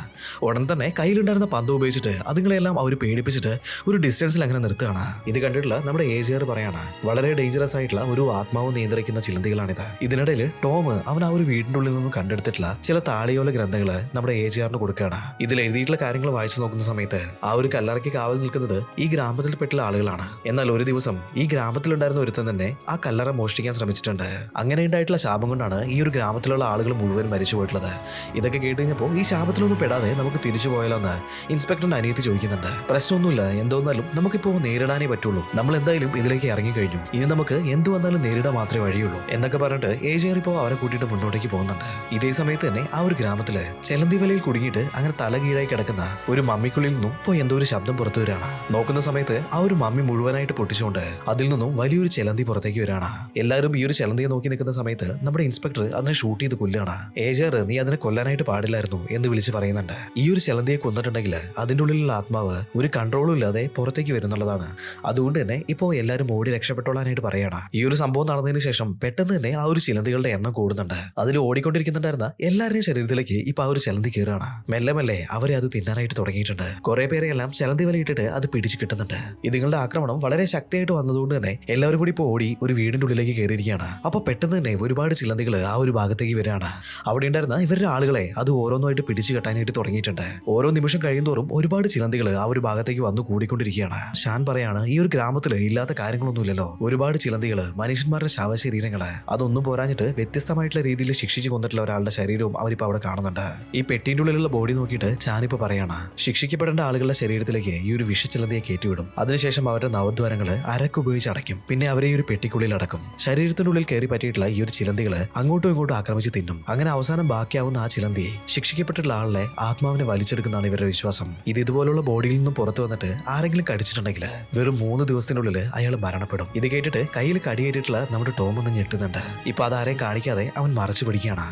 ഉടൻ തന്നെ കയ്യിലുണ്ടായിരുന്ന പന്ത് ഉപയോഗിച്ചിട്ട് അതുങ്ങളെല്ലാം അവർ പേടിപ്പിച്ചിട്ട് ഒരു ഡിസ്റ്റൻസിൽ അങ്ങനെ നിർത്തുകയാണ്. ഇത് കണ്ടിട്ടുള്ള നമ്മുടെ ഏജിയർ പറയാണ്, വളരെ ഡേഞ്ചറസ് ആയിട്ടുള്ള ഒരു ആത്മാവ് നിയന്ത്രിക്കുന്ന ചിലന്തികളാണിത്. ഇതിനിടയിൽ ടോം അവൻ ആ ഒരു വീടിന്റെ ഉള്ളിൽ നിന്നും കണ്ടെടുത്തിട്ടുള്ള ചില താളിയോല ഗ്രന്ഥങ്ങള് നമ്മുടെ ഏജിയറിന് കൊടുക്കുകയാണ്. ഇതിൽ എഴുതിയിട്ടുള്ള കാര്യങ്ങൾ വായിച്ചു നോക്കുന്ന സമയത്ത് ആ ഒരു കല്ലറയ്ക്ക് കാവൽ നിൽക്കുന്നത് ഈ ഗ്രാമത്തിൽപ്പെട്ടുള്ള ആളുകളാണ്. എന്നാൽ ഒരു ദിവസം ഈ ഗ്രാമത്തിലുണ്ടായിരുന്ന ഒരുത്തൻ തന്നെ ആ കല്ലറ മോഷ്ടിക്കാൻ ശ്രമിച്ചിട്ടുണ്ട്. അങ്ങനെ ഉണ്ടായിട്ടുള്ള ശാപം കൊണ്ടാണ് ഈ ഒരു ഗ്രാമത്തിലുള്ള ആളുകൾ മുഴുവൻ മരിച്ചു പോയിട്ടുള്ളത്. ഇതൊക്കെ കേട്ട് കഴിഞ്ഞപ്പോൾ ഈ ശാപത്തിലൊന്നും പെടാതെ നമുക്ക് തിരിച്ചു പോയാലോ എന്ന് ഇൻസ്പെക്ടറിന്റെ അനിയത്തി ചോദിക്കുന്നുണ്ട്. പ്രശ്നമൊന്നുമില്ല, എന്തോന്നാലും നമുക്കിപ്പോ നേരിടാനേ പറ്റുള്ളൂ. നമ്മൾ എന്തായാലും ഇതിലേക്ക് ഇറങ്ങിക്കഴിഞ്ഞു, ഇനി നമുക്ക് എന്ത് വന്നാലും നേരിടാൻ മാത്രമേ വഴിയുള്ളൂ എന്നൊക്കെ പറഞ്ഞിട്ട് ഏജിയർ ഇപ്പോൾ അവരെ കൂട്ടിയിട്ട് മുന്നോട്ടേക്ക് പോകുന്നുണ്ട്. ഇതേ സമയത്ത് തന്നെ ആ ഒരു ഗ്രാമത്തില് ചെലന്തി വലയിൽ കുടുങ്ങിയിട്ട് അങ്ങനെ തല കീഴായി കിടക്കുന്ന ഒരു മമ്മിക്കുള്ളിൽ നിന്നും ഇപ്പോൾ എന്തോ ഒരു ശബ്ദം പുറത്തു വരികയാണ്. നോക്കുന്ന സമയത്ത് ആ ഒരു മമ്മി മുഴുവനായിട്ട് പൊട്ടിച്ചുകൊണ്ട് അതിൽ നിന്നും വലിയൊരു ചെലന്തി പുറത്തേക്ക് വരികയാണ്. എല്ലാവരും ഈ ഒരു ചെലന്തിയെ നോക്കി നിൽക്കുന്ന സമയത്ത് നമ്മുടെ ഇൻസ്പെക്ടർ അതിനെ ഷൂട്ട് ചെയ്ത് കൊല്ലുകയാണ്. ഏജിയർ നീ അതിനെ കൊല്ലാനായിട്ട് പാടില്ലായിരുന്നു എന്ന് വിളിച്ച് പറയുന്നുണ്ട്. ഈ ഒരു ചെലന്തിയെ കൊന്നിട്ടുണ്ടെങ്കിൽ അതിൻ്റെ ഉള്ളിലുള്ള ആത്മാവ് ഒരു കൺട്രോളും ഇല്ലാതെ പുറത്തേക്ക് വരുന്നുള്ളതാണ്. അതുകൊണ്ട് തന്നെ ഇപ്പോൾ എല്ലാവരും ഓടി രക്ഷപ്പെട്ടോളാനായിട്ട് പറയണം. ഈ ഒരു സംഭവം നടന്നതിന് ശേഷം പെട്ടെന്ന് തന്നെ ആ ഒരു ചിലന്തികളുടെ എണ്ണം കൂടുന്നുണ്ട്. അതിൽ ഓടിക്കൊണ്ടിരിക്കുന്നുണ്ടായിരുന്ന എല്ലാവരുടെയും ശരീരത്തിലേക്ക് ഇപ്പൊ ആ ഒരു ചിലന്തി കയറുകയാണ്. മെല്ലെ മെല്ലെ അവരെ അത് തിന്നാനായിട്ട് തുടങ്ങിയിട്ടുണ്ട്. കുറെ പേരെയെല്ലാം ചിലന്തി വലയിട്ടിട്ട് അത് പിടിച്ചു കിട്ടുന്നുണ്ട്. ഇതുങ്ങളുടെ ആക്രമണം വളരെ ശക്തിയായിട്ട് വന്നതുകൊണ്ട് തന്നെ എല്ലാവരും കൂടി ഇപ്പോൾ ഓടി ഒരു വീടിന്റെ ഉള്ളിലേക്ക് കയറിയിരിക്കുകയാണ്. അപ്പൊ പെട്ടെന്ന് തന്നെ ഒരുപാട് ചിലന്തികൾ ആ ഒരു ഭാഗത്തേക്ക് വരികയാണ്. അവിടെ ഉണ്ടായിരുന്ന ഇവരുടെ ആളുകളെ അത് ഓരോന്നായിട്ട് പിടിച്ചു കെട്ടാനായിട്ട് തുടങ്ങിയിട്ടുണ്ട്. ഓരോ നിമിഷം കഴിയുന്തോറും ഒരുപാട് ചിലന്തികൾ ആ ഒരു ഭാഗത്തേക്ക് വന്നു കൂടിക്കൊണ്ടിരിക്കുകയാണ്. ഷാൻ പറയാണ്, ഈ ഒരു ഗ്രാമത്തിൽ ഇല്ലാത്ത കാര്യങ്ങളൊന്നുമില്ലല്ലോ. ഒരുപാട് ചിലന്തികൾ മനുഷ്യന്മാരുടെ ശവശരീരങ്ങള് അതൊന്നും പോരാഞ്ഞിട്ട് വ്യത്യസ്തമായിട്ടുള്ള രീതിയിൽ ശിക്ഷിച്ചു കൊന്നിട്ടുള്ള ഒരാളുടെ ശരീരവും അവരിപ്പോ അവിടെ കാണുന്നുണ്ട്. ഈ പെട്ടിന്റെ ഉള്ളിലുള്ള ബോഡി നോക്കിയിട്ട് ചാനിപ്പോ പറയാണ്, ശിക്ഷിക്കപ്പെടേണ്ട ആളുകളുടെ ശരീരത്തിലേക്ക് ഈ ഒരു വിഷച്ചിലന്തിയെ കയറ്റിവിടും. അതിനുശേഷം അവരുടെ നവദ്വാരങ്ങള് അരക്കുപയോഗിച്ച് അടയ്ക്കും. പിന്നെ അവരെ ഈ ഒരു പെട്ടിക്കുള്ളിൽ അടക്കും. ശരീരത്തിനുള്ളിൽ കയറി പറ്റിയിട്ടുള്ള ഈ ഒരു ചിലന്തികള് അങ്ങോട്ടും ഇങ്ങോട്ടും ആക്രമിച്ച് തിന്നും. അങ്ങനെ അവസാനം ബാക്കിയാവുന്ന ആ ചിലന്തിയെ ശിക്ഷിക്കപ്പെട്ടിട്ടുള്ള ആളെ ആത്മാവിനെ വലിച്ചെടുക്കുന്നതാണ് ഇവരുടെ വിശ്വാസം. ഇത് ഇതുപോലുള്ള ബോഡിയിൽ നിന്നും പുറത്തു വന്നിട്ട് ആരെങ്കിലും കടിച്ചിട്ടുണ്ടെങ്കിൽ വെറും 3 ദിവസത്തിനുള്ളിൽ അയാൾ മരണപ്പെടും. ഇത് കേട്ടിട്ട് കയ്യിൽ കടിയേറ്റിട്ടുള്ള നമ്മുടെ ടോം ഒന്ന് ഞെട്ടുന്നുണ്ട്. ഇപ്പൊ അതാരെയും കാണിക്കാതെ അവൻ മറച്ചു പിടിക്കുകയാണ്.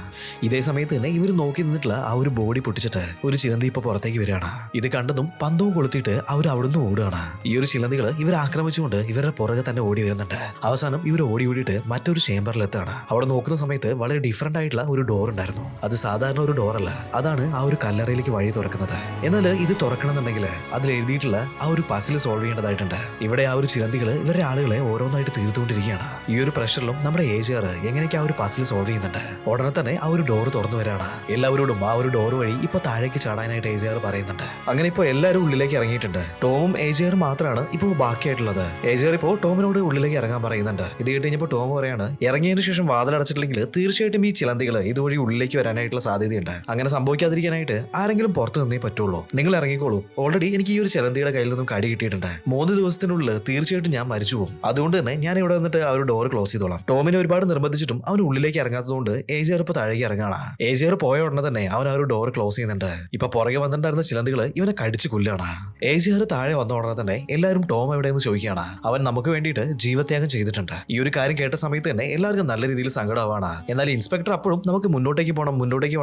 ഇതേ സമയത്ത് തന്നെ ഇവർ നോക്കി നിന്നിട്ടുള്ള ആ ഒരു ബോഡി പൊട്ടിച്ചിട്ട് ഒരു ചിലന്തി ഇപ്പൊ പുറത്തേക്ക് വരികയാണ്. ഇത് കണ്ടതും പന്തവും കൊളുത്തിയിട്ട് അവർ അവിടുന്ന് ഓടുകയാണ്. ഈ ഒരു ചിലന്തികൾ ഇവർ ആക്രമിച്ചുകൊണ്ട് ഇവരുടെ പുറകെ തന്നെ ഓടി വരുന്നുണ്ട്. അവസാനം ഇവർ ഓടി ഓടിയിട്ട് മറ്റൊരു ചേംബറിൽ എത്താണ്. അവിടെ നോക്കുന്ന സമയത്ത് വളരെ ഡിഫറെന്റ് ആയിട്ടുള്ള ഒരു ഡോർ ഉണ്ടായിരുന്നു. അത് സാധാരണ ഒരു ഡോറല്ല, അതാണ് ആ ഒരു കല്ലറയിലേക്ക് വഴി തുറക്കുന്നത്. എന്നാൽ ഇത് തുറക്കണമെന്നുണ്ടെങ്കിൽ അതിൽ എഴുതിയിട്ടുള്ള ആ ഒരു പസിൽ സോൾവ് ചെയ്യേണ്ടതായിട്ടുണ്ട്. ഇവിടെ ആ ഒരു ചിലന്തികൾ ഇവരുടെ ആളുകളെ ഓരോന്നായിട്ട് തീർത്തുകൊണ്ടിരിക്കുകയാണ്. ഈ ഒരു പ്രഷറിലും നമ്മുടെ ഏജിയർ എങ്ങനെയൊക്കെ ആ ഒരു പസിൽ സോൾവ് ചെയ്യുന്നുണ്ട്. ഉടനെ തന്നെ ആ ഒരു ഡോർ തുറന്നു വരാണ്. എല്ലാവരോടും ആ ഒരു ഡോർ വഴി ഇപ്പൊ താഴേക്ക് ചാടാനായിട്ട് ഏജിയർ പറയുന്നുണ്ട്. അങ്ങനെ ഇപ്പൊ എല്ലാവരും ഉള്ളിലേക്ക് ഇറങ്ങിയിട്ടുണ്ട്. ടോമും ഏജിയറും മാത്രമാണ് ഇപ്പോൾ ബാക്കിയായിട്ടുള്ളത്. ഏജിയർ ഇപ്പോൾ ടോമിനോട് ഉള്ളിലേക്ക് ഇറങ്ങാൻ പറയുന്നുണ്ട്. ഇത് കേട്ട് കഴിഞ്ഞപ്പോൾ ടോം പറയാണ്, ഇറങ്ങിയതിനു ശേഷം വാതിലടച്ചിട്ടില്ലെങ്കിൽ തീർച്ചയായിട്ടും ഈ ചിലന്തികൾ ഇതുവഴി ഉള്ളിലേക്ക് വരാനായിട്ടുള്ള സാധ്യതയുണ്ട്. അങ്ങനെ സംഭവിക്കാതിരിക്കാനായിട്ട് ആരെങ്കിലും പുറത്ത് നിന്നേ പറ്റുള്ളൂ. നിങ്ങൾ ഇറങ്ങിക്കോളൂ. ഓൾറെഡി എനിക്ക് ഈ ഒരു ചിലന്തിയുടെ കയ്യിൽ നിന്നും കടി കിട്ടിയിട്ടുണ്ട്. 3 ദിവസത്തിനുള്ളിൽ തീർച്ചയായിട്ടും ഞാൻ മരിച്ചു പോകും. അതുകൊണ്ട് തന്നെ ഞാൻ ഇവിടെ വന്നിട്ട് ആ ഒരു ഡോർ ക്ലോസ് ചെയ്തോളാം. ടോമിനെ ഒരുപാട് നിർബന്ധിച്ചിട്ടും അവൻ ഉള്ളിലേക്ക് ഇറങ്ങാത്തതുകൊണ്ട് ഏജിയർ ഇപ്പൊ താഴേക്ക് ഇറങ്ങാണ്. ഏജിയർ പോയ ഉടനെ തന്നെ അവൻ ആ ഒരു ഡോർ ക്ലോസ് ചെയ്യുന്നുണ്ട്. ഇപ്പൊ പുറകെ വന്നിട്ടുണ്ടായിരുന്ന ചിലന്തികൾ ഇവനെ കടിച്ചു കൊല്ലാണ്. ഏജിയർ താഴെ വന്ന ഉടനെ തന്നെ എല്ലാവരും ടോം എവിടെയെന്ന് ചോദിക്കുകയാണ്. അവൻ നമുക്ക് വേണ്ടിയിട്ട് ജീവത്യാഗം ചെയ്തിട്ടുണ്ട്. ഈ ഒരു കാര്യം കേട്ട സമയത്ത് തന്നെ എല്ലാവർക്കും നല്ല രീതിയിൽ സങ്കടമാവാണ്. എന്നാൽ ഇൻസ്പെക്ടർ അപ്പോഴും നമുക്ക് മുന്നോട്ടേക്ക് പോകണം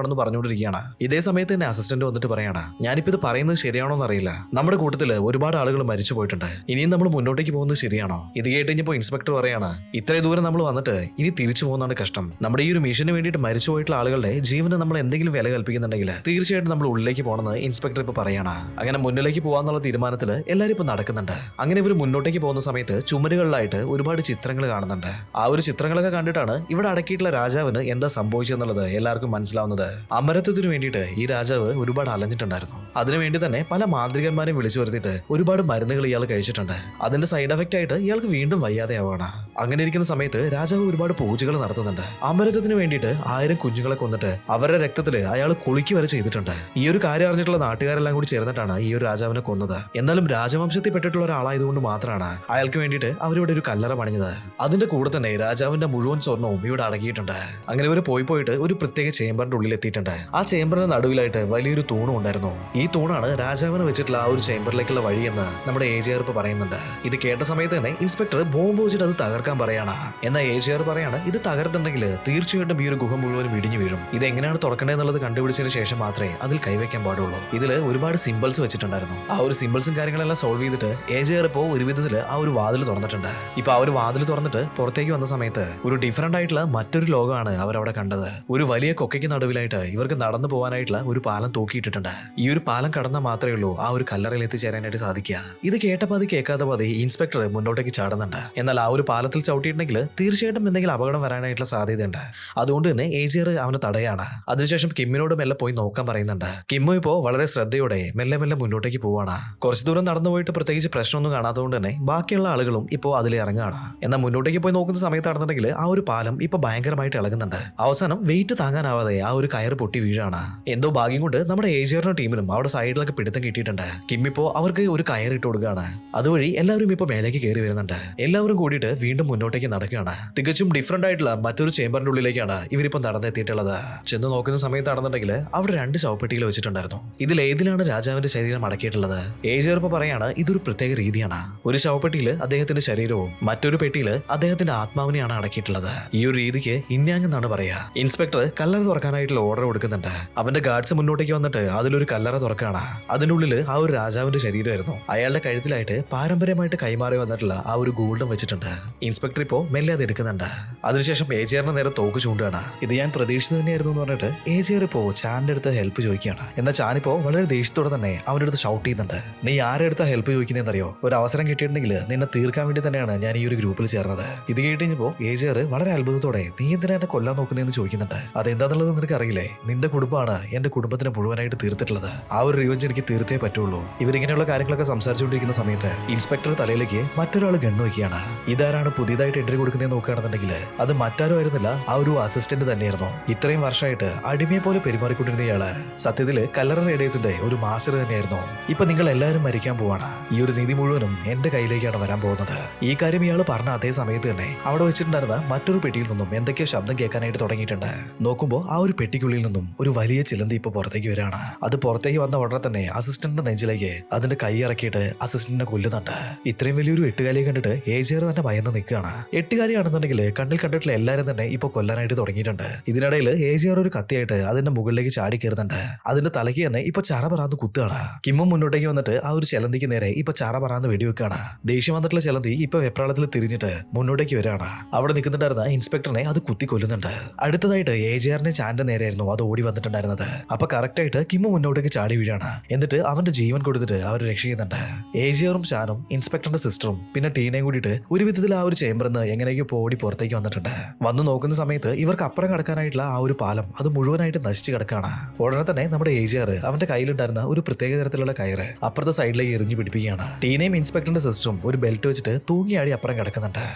എന്ന് പറഞ്ഞുകൊണ്ടിരിക്കുകയാണ്. ഇതേ സമയത്ത് തന്നെ അസിസ്റ്റന്റ് വന്നിട്ട് പറയാണ്, ഞാനിപ്പോ ഇത് പറയുന്നത് ശരിയാണോ എന്നറിയില്ല. നമ്മുടെ കൂട്ടത്തിൽ ഒരുപാട് ആളുകൾ മരിച്ചു പോയിട്ടുണ്ട്. ഇനിയും നമ്മൾ മുന്നോട്ടേക്ക് പോകുന്നത് ശരിയാണോ? ഇത് കേട്ട് കഴിഞ്ഞപ്പോൾ ഇൻസ്പെക്ടർ പറയാണ്, ഇത്രയും ദൂരം നമ്മൾ വന്നിട്ട് ഇനി തിരിച്ചു പോകുന്നതാണ് കഷ്ടം. നമ്മുടെ ഈ ഒരു മിഷന് വേണ്ടിയിട്ട് മരിച്ചു പോയിട്ടുള്ള ആളുകളുടെ ജീവന് നമ്മൾ എന്തെങ്കിലും വില കൽപ്പിക്കുന്നുണ്ടെങ്കിൽ തീർച്ചയായിട്ടും നമ്മൾ ഉള്ളിലേക്ക് പോകണമെന്ന് ഇൻസ്പെക്ടർ ഇപ്പൊ പറയാണ്. അങ്ങനെ മുന്നിലേക്ക് പോകാന്നുള്ള തീരുമാനത്തിൽ എല്ലാവരും ഇപ്പൊ നടക്കുന്നുണ്ട്. അങ്ങനെ ഇവർ മുന്നോട്ടേക്ക് പോകുന്ന സമയത്ത് ചുമരുകളിലായിട്ട് ഒരുപാട് ചിത്രങ്ങൾ കാണുന്നുണ്ട്. ആ ഒരു ചിത്രങ്ങളൊക്കെ കണ്ടിട്ടാണ് ഇവിടെ അടക്കിയിട്ടുള്ള രാജാവിന് എന്താ സംഭവിച്ചെന്നുള്ളത് എല്ലാവർക്കും മനസ്സിലാവുന്നത്. അമരത്വത്തിന് വേണ്ടിയിട്ട് ഈ രാജാവ് ഒരുപാട് അലഞ്ഞിട്ടുണ്ടായിരുന്നു. അതിനുവേണ്ടി തന്നെ പല മാന്ത്രികന്മാരെയും വിളിച്ചു വരുത്തിയിട്ട് ഒരുപാട് മരുന്നുകൾ ഇയാൾ കഴിച്ചിട്ടുണ്ട്. അതിന്റെ സൈഡ് എഫക്റ്റ് ആയിട്ട് ഇയാൾക്ക് വീണ്ടും വയ്യാതെയാവാണ്. അങ്ങനെ ഇരിക്കുന്ന സമയത്ത് രാജാവ് ഒരുപാട് പൂജകൾ നടത്തുന്നുണ്ട്. അമരത്വത്തിന് വേണ്ടിയിട്ട് 1000 കുഞ്ഞുങ്ങളെ കൊന്നിട്ട് അവരുടെ രക്തത്തില് അയാൾ കുളിക്ക് വരെ ചെയ്തിട്ടുണ്ട്. ഈ ഒരു കാര്യം അറിഞ്ഞിട്ടുള്ള നാട്ടുകാരെല്ലാം കൂടി ചേർന്നിട്ടാണ് ഈ ഒരു രാജാവിനെ കൊന്നത്. എന്നാലും രാജവംശത്തിൽ പെട്ടിട്ടുള്ള ഒരാളായതുകൊണ്ട് മാത്രമാണ് അയാൾക്ക് വേണ്ടിയിട്ട് അവരിവിടെ ഒരു കല്ലറ പണിഞ്ഞത്. അതിന്റെ കൂടെ തന്നെ രാജാവിന്റെ മുഴുവൻ സ്വർണവും ഇവിടെ അടങ്ങിയിട്ടുണ്ട്. അങ്ങനെ ഇവർ പോയിട്ട് ഒരു പ്രത്യേക ചേംബറിന്റെ ഉള്ളിൽ എത്തിയിട്ടുണ്ട്. ആ ചേംബറിന്റെ നടുവിലായിട്ട് വലിയൊരു തൂണും ഉണ്ടായിരുന്നു. ഈ തൂണാണ് രാജാവിന് വെച്ചിട്ടുള്ള ആ ഒരു ചേംബറിലേക്കുള്ള വഴിയെന്ന് നമ്മുടെ ഏജിയർ ഇപ്പൊ പറയുന്നുണ്ട്. ഇത് കേട്ട സമയത്ത് തന്നെ ഇൻസ്പെക്ടർ ബോംബ് വെച്ചിട്ട് അത് തകർക്കാൻ തുറക്കാൻ പറയാണ്. എന്നാൽ ഏജിയർ പറയാണ് ഇത് തകർത്തുണ്ടെങ്കിൽ തീർച്ചയായിട്ടും ഈ ഒരു ഗുഹ മുഴുവനും ഇടിഞ്ഞു വീഴും. ഇത് എങ്ങനെയാണ് തുറക്കേണ്ടതെന്നുള്ളത് കണ്ടുപിടിച്ചതിന് ശേഷം മാത്രമേ അതിൽ കൈവയ്ക്കാൻ പാടുള്ളൂ. ഇതിൽ ഒരുപാട് സിമ്പിൾസ് വെച്ചിട്ടുണ്ടായിരുന്നു. ആ ഒരു സിമ്പിൾസും കാര്യങ്ങളെല്ലാം സോൾവ് ചെയ്തിട്ട് ഏജിയർ ഇപ്പോൾ ഒരു വിധത്തിൽ ആ ഒരു വാതിൽ തുറന്നിട്ടുണ്ട്. ഇപ്പൊ ആ ഒരു വാതിൽ തുറന്നിട്ട് പുറത്തേക്ക് വന്ന സമയത്ത് ഒരു ഡിഫറെന്റ് ആയിട്ടുള്ള മറ്റൊരു ലോകമാണ് അവരവിടെ കണ്ടത്. ഒരു വലിയ കൊക്കയ്ക്ക് നടുവിലായിട്ട് ഇവർക്ക് നടന്നു പോകാനായിട്ടുള്ള ഒരു പാലം തൂക്കിയിട്ടിട്ടുണ്ട്. ഈ ഒരു പാലം കടന്നാൽ മാത്രമേ ഉള്ളൂ ആ ഒരു കല്ലറയിൽ എത്തിച്ചേരാനായിട്ട് സാധിക്കുക. ഇത് കേട്ട പാതി കേൾക്കാത്ത പാതി ഇൻസ്പെക്ടർ മുന്നോട്ടേക്ക് ചാടുന്നുണ്ട്. എന്നാൽ ആ ഒരു പാലത്തിൽ ചവിട്ടിയിട്ടുണ്ടെങ്കിൽ തീർച്ചയായിട്ടും എന്തെങ്കിലും അപകടം വരാനായിട്ടുള്ള സാധ്യതയുണ്ട്. അതുകൊണ്ട് തന്നെ ഏജിയർ അവന് തടയാണ്. അതിനുശേഷം കിമ്മിനോട് മെല്ലെ പോയി നോക്കാൻ പറയുന്നുണ്ട്. കിമ്മു ഇപ്പോ വളരെ ശ്രദ്ധയോടെ മെല്ലെ മെല്ലെ മുന്നോട്ടേക്ക് പോവാണ്. കുറച്ചു ദൂരം നടന്നു പോയിട്ട് പ്രത്യേകിച്ച് പ്രശ്നമൊന്നും കാണാത്തതുകൊണ്ട് തന്നെ ബാക്കിയുള്ള ആളുകളും ഇപ്പോൾ അതിൽ ഇറങ്ങുകയാണ്. എന്നാൽ മുന്നോട്ടേക്ക് പോയി നോക്കുന്ന സമയത്താണെന്നുണ്ടെങ്കിൽ ആ ഒരു പാലം ഇപ്പൊ ഭയങ്കരമായിട്ട് ഇളകുന്നുണ്ട്. അവസാനം വെയിറ്റ് താങ്ങാനാവാതെ ആ ഒരു കയറ് പൊട്ടി വീഴാണ്. എന്തോ ഭാഗ്യം കൊണ്ട് നമ്മുടെ ഏജിയറിന്റെ ടീമിനും അവിടെ സൈഡിലൊക്കെ പിടുത്തം കിട്ടിയിട്ടുണ്ട്. കിമ്മിപ്പോ അവർക്ക് ഒരു കയറിട്ട് കൊടുക്കുകയാണ്. അതുവഴി എല്ലാവരും ഇപ്പൊ മേലേക്ക് കയറി വരുന്നുണ്ട്. എല്ലാവരും കൂടിയിട്ട് വീണ്ടും മുന്നോട്ടേക്ക് നടക്കുകയാണ്. തികച്ചും ഡിഫറെന്റ് ആയിട്ടുള്ള മറ്റൊരു ചേംബറിന്റെ ഉള്ളിലേക്കാണ് ഇവരിപ്പോ നടന്നെത്തിയിട്ടുള്ളത്. ചെന്ന് നോക്കുന്ന സമയത്താണെന്നുണ്ടെങ്കിൽ അവിടെ 2 ശവപ്പെട്ടികൾ വെച്ചിട്ടുണ്ടായിരുന്നു. ഇതിൽ ഏതിലാണ് രാജാവിന്റെ ശരീരം അടക്കിയിട്ടുള്ളത്? ഏജിയർ ഇപ്പൊ പറയാണ് ഇതൊരു പ്രത്യേക രീതിയാണ്. ഒരു ശവപ്പെട്ടിയിൽ അദ്ദേഹത്തിന്റെ ശരീരവും മറ്റൊരു പെട്ടിയിൽ അദ്ദേഹത്തിന്റെ ആത്മാവിനെയാണ് അടക്കിയിട്ടുള്ളത്. ഈ ഒരു രീതിക്ക് ഇന്യാങ് എന്നാണ് പറയാ. ഇൻസ്പെക്ടർ കല്ലറ തുറക്കാനായിട്ടുള്ള ഓർഡർ കൊടുക്കുന്നുണ്ട്. അവന്റെ ഗാർഡ്സ് മുന്നോട്ടേക്ക് വന്നിട്ട് അതിലൊരു കല്ലറ തുറക്കാണ്. അതിനുള്ളിൽ ആ ഒരു രാജാവിന്റെ ശരീരമായിരുന്നു. അയാളുടെ കഴുത്തിലായിട്ട് പാരമ്പര്യമായിട്ട് കൈമാറി വന്നിട്ടുള്ള ആ ഒരു ഗോൾഡും വെച്ചിട്ടുണ്ട്. ഇൻസ്പെക്ടർ ഇപ്പോ മെല്ലെ അത് എടുക്കുന്നുണ്ട്. അതിനുശേഷം ഏജിയറിന് നേരെ തോക്ക് ചൂണ്ടുകയാണ്. ഇത് ഞാൻ പ്രതീക്ഷിച്ചത് തന്നെയായിരുന്നു എന്ന് പറഞ്ഞിട്ട് ഏജിയർ ഇപ്പോ ചാന്റെ അടുത്ത് ഹെൽപ്പ് ചോദിക്കുകയാണ്. എന്നാൽ ചാനിപ്പോ വളരെ ദേഷ്യത്തോടെ തന്നെ അവന്റെ അടുത്ത് ഷൗട്ട് ചെയ്യുന്നുണ്ട്. നീ ആരെടുത്ത ഹെൽപ്പ് ചോദിക്കുന്നതെന്നറിയോ? ഒരു അവസരം കിട്ടിയിട്ടുണ്ടെങ്കിൽ നിന്നെ തീർക്കാൻ വേണ്ടി തന്നെയാണ് ഞാൻ ഈ ഒരു ഗ്രൂപ്പിൽ ചേർന്നത്. ഇത് കേട്ടുകഴിഞ്ഞപ്പോ ഏജിയർ വളരെ അത്ഭുതത്തോടെ നീ എന്തിനാ എന്നെ കൊല്ലാൻ നോക്കുന്നതെന്ന് ചോദിക്കുന്നുണ്ട്. അതെന്താന്നുള്ളത് നിനക്ക് അറിയില്ലേ? നിന്റെ കുടുംബമാണ് എന്റെ കുടുംബത്തിനെ മുഴുവനായിട്ട് തീർത്തിട്ടുള്ളത്. ആ ഒരു റിവെഞ്ച് എനിക്ക് തീർത്തേ പറ്റുള്ളൂ. ഇവരിങ്ങനെയുള്ള കാര്യങ്ങളൊക്കെ സംസാരിച്ചുകൊണ്ടിരിക്കുന്ന സമയത്ത് ഇൻസ്പെക്ടർ തലയിലേക്ക് മറ്റൊരാൾ ഗണ്ണ് വയ്ക്കുകയാണ്. ഇതാരാണ് പുതിയതായിട്ട് എൻട്രി കൊടുക്കുന്നതെന്ന് നോക്കുകയാണെന്നുണ്ടെങ്കിൽ അത് മറ്റാരും ആയിരുന്നില്ല, ആ ഒരു അസിസ്റ്റന്റ് തന്നെയായിരുന്നു. ഇത്രയും വർഷമായിട്ട് അടിമയെ പോലെ പെരുമാറിക്കൊണ്ടിരുന്ന ഇയാള് സത്യത്തില് കല്ലറ റൈഡേഴ്സിന്റെ ഒരു മാസ്റ്റർ തന്നെയായിരുന്നു. ഇപ്പൊ നിങ്ങൾ എല്ലാവരും മരിക്കാൻ പോവാണ്. ഈ ഒരു നീതി മുഴുവനും എന്റെ കയ്യിലേക്കാണ് വരാൻ പോകുന്നത്. ഈ കാര്യം ഇയാൾ പറഞ്ഞ അതേ സമയത്ത് തന്നെ അവിടെ വെച്ചിട്ടുണ്ടായിരുന്ന മറ്റൊരു പെട്ടിയിൽ നിന്നും എന്തൊക്കെയോ ശബ്ദം കേൾക്കാനായിട്ട് തുടങ്ങിയിട്ടുണ്ട്. നോക്കുമ്പോൾ ആ ഒരു പെട്ടിക്കുള്ളിൽ നിന്നും ഒരു വലിയ ചിലന്തി ഇപ്പൊ പുറത്തേക്ക് വരികയാണ്. അത് പുറത്തേക്ക് വന്ന ഉടനെ തന്നെ അസിസ്റ്റന്റിന്റെ നെഞ്ചിലേക്ക് അതിന്റെ കൈ ഇറക്കിയിട്ട് അസിസ്റ്റന്റിനെ കൊല്ലുന്നുണ്ട്. ഇത്രയും വലിയൊരു എട്ടുകാലിയെ കണ്ടിട്ട് ഏജിയർ തന്നെ ഭയന്ന് നിൽക്കുകയാണ്. എട്ടുകാലിയാണെന്നുണ്ടെങ്കിൽ കണ്ണിൽ കണ്ടിട്ടുള്ള എല്ലാവരും തന്നെ ഇപ്പൊ കൊല്ലാനായിട്ട് തുടങ്ങിയിട്ടുണ്ട്. ഇതിനിടയിൽ ഏജിയർ ഒരു കത്തിയായിട്ട് അതിന്റെ മുകളിലേക്ക് ചാടി കയറുന്നുണ്ട്. അതിന്റെ തലയ്ക്ക് തന്നെ ഇപ്പൊ ചറ പറന്ന് കുത്തുകയാണ്. കിമ്മും മുന്നോട്ടേക്ക് വന്നിട്ട് ആ ഒരു ചിലന്തിക്ക് നേരെ ഇപ്പൊ ചറ പറന്ന് വെടിവെക്കുകയാണ്. ദേഷ്യം വന്നിട്ടുള്ള ചിലന്തി ഇപ്പൊ വെപ്രാളത്തിൽ തിരിഞ്ഞിട്ട് മുന്നോട്ടേക്ക് വരികയാണ്. അവിടെ നിൽക്കുന്നുണ്ടായിരുന്ന ഇൻസ്പെക്ടറിനെ അത് കുത്തി കൊല്ലുന്നുണ്ട്. അടുത്തതായിട്ട് ഏജിയറിന്റെ ചാന്റെ നേരെയായിരുന്നു അത് ഓടി വന്നിട്ടുണ്ടായിരുന്നത്. അപ്പൊ കറക്റ്റ് ആയിട്ട് കിമ്മു മുന്നോട്ടേക്ക് ചാടി വീഴാണ്. എന്നിട്ട് അവന്റെ ജീവൻ കൊടുത്തിട്ട് അവർ രക്ഷിക്കുന്നുണ്ട്. ഏജിയറും ചാനും ഇൻസ്പെക്ടറിന്റെ സിസ്റ്ററും പിന്നെ ടീനയും കൂടിയിട്ട് ഒരു വിധത്തിൽ ആ ഒരു ചേംബറിൽ നിന്ന് എങ്ങനെയൊക്കെ ഓടി പുറത്തേക്ക് വന്നിട്ടുണ്ട്. വന്നു നോക്കുന്ന സമയത്ത് ഇവർക്ക് അപ്പുറം കടക്കാനായിട്ടുള്ള ആ ഒരു പാലം അത് മുഴുവനായിട്ട് നശിച്ചു കിടക്കാണ്. ഉടനെ തന്നെ നമ്മുടെ ഏജിയർ അവന്റെ കയ്യിലുണ്ടായിരുന്ന ഒരു പ്രത്യേക തരത്തിലുള്ള കയറ് അപ്പുറത്തെ സൈഡിലേക്ക് എറിഞ്ഞു പിടിപ്പിക്കുകയാണ്. ടീനയും ഇൻസ്പെക്ടറിന്റെ സിസ്റ്ററും ഒരു ബെൽറ്റ് വെച്ചിട്ട് തൂങ്ങിയാടി അപ്പുറം കിടക്കുന്നുണ്ട്.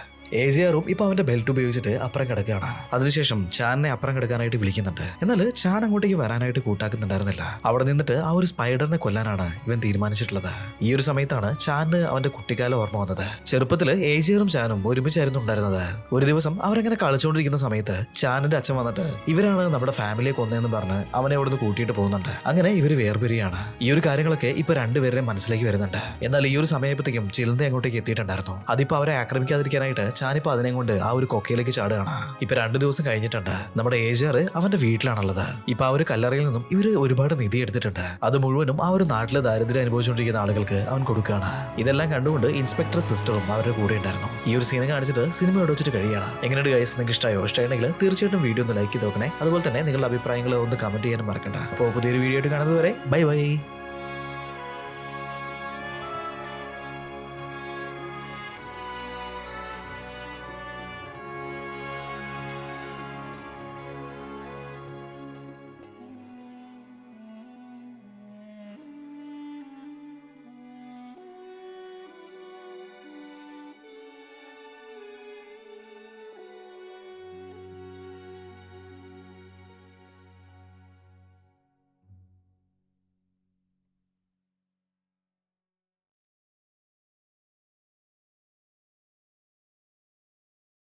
ഏജിയറും ഇപ്പൊ അവന്റെ ബെൽറ്റ് ഉപയോഗിച്ചിട്ട് അപ്പുറം കിടക്കുകയാണ്. അതിനുശേഷം ചാനിനെ അപ്പുറം കിടക്കാനായിട്ട് വിളിക്കുന്നുണ്ട്. എന്നാൽ ചാൻ അങ്ങോട്ടേക്ക് വരാനായിട്ട് കൂട്ടാക്കുന്നുണ്ടായിരുന്നില്ല. അവിടെ നിന്നിട്ട് ആ ഒരു സ്പൈഡറിനെ കൊല്ലാനാണ് ഇവൻ തീരുമാനിച്ചിട്ടുള്ളത്. ഈ ഒരു സമയത്താണ് ചാന് അവന്റെ കുട്ടിക്കാലം ഓർമ്മ വന്നത്. ചെറുപ്പത്തില് ഏജിയറും ചാനും ഒരുമിച്ചായിരുന്നു ഉണ്ടായിരുന്നത്. ഒരു ദിവസം അവരെങ്ങനെ കളിച്ചുകൊണ്ടിരിക്കുന്ന സമയത്ത് ചാനിന്റെ അച്ഛൻ വന്നിട്ട് ഇവരാണ് നമ്മുടെ ഫാമിലിയെ കൊന്നതെന്ന് പറഞ്ഞ് അവനെ അവിടുന്ന് കൂട്ടിയിട്ട് പോകുന്നുണ്ട്. അങ്ങനെ ഇവര് വേർപിരിയാണ്. ഈ ഒരു കാര്യങ്ങളൊക്കെ ഇപ്പൊ രണ്ടുപേരുടെയും മനസ്സിലേക്ക് വരുന്നുണ്ട്. എന്നാൽ ഈ ഒരു സമയത്തേക്കും ചിലന്തി അങ്ങോട്ടേക്ക് എത്തിയിട്ടുണ്ടായിരുന്നു. അതിപ്പോ അവരെ ആക്രമിക്കാതിരിക്കാനായിട്ട് ചാനിപ്പോ അതിനെ കൊണ്ട് ആ ഒരു കൊക്കയിലേക്ക് ചാടുകയാണ്. ഇപ്പൊ 2 ദിവസം കഴിഞ്ഞിട്ടുണ്ട്. നമ്മുടെ ഏജിയർ അവന്റെ വീട്ടിലാണുള്ളത്. ഇപ്പൊ ആ ഒരു കല്ലറയിൽ നിന്നും ഇവര് ഒരുപാട് നിധി എടുത്തിട്ടുണ്ട്. അത് മുഴുവനും ആ ഒരു നാട്ടിലെ ദാരിദ്ര്യം അനുഭവിച്ചുകൊണ്ടിരിക്കുന്ന ആളുകൾക്ക് അവൻ കൊടുക്കുകയാണ്. ഇതെല്ലാം കണ്ടുകൊണ്ട് ഇൻസ്പെക്ടർ സിസ്റ്ററും അവരുടെ കൂടെ ഉണ്ടായിരുന്നു. ഈ ഒരു സീനെ കാണിച്ചിട്ട് സിനിമ ഇവിടെ വെച്ചിട്ട് കഴിയാണ്. എങ്ങനെയുണ്ട് ഗൈസ്? നിങ്ങൾക്ക് ഇഷ്ടമായിട്ടുണ്ടെങ്കിൽ തീർച്ചയായിട്ടും വീഡിയോ ഒന്ന് ലൈക്ക് ചെയ്ത് നോക്കണേ. അതുപോലെ തന്നെ നിങ്ങളുടെ അഭിപ്രായങ്ങൾ ഒന്ന് കമന്റ് ചെയ്യാനും മറക്കണ്ട. അപ്പോൾ പുതിയൊരു വീഡിയോ ആയിട്ട് കാണുന്നത് വരെ ബൈ ബൈ.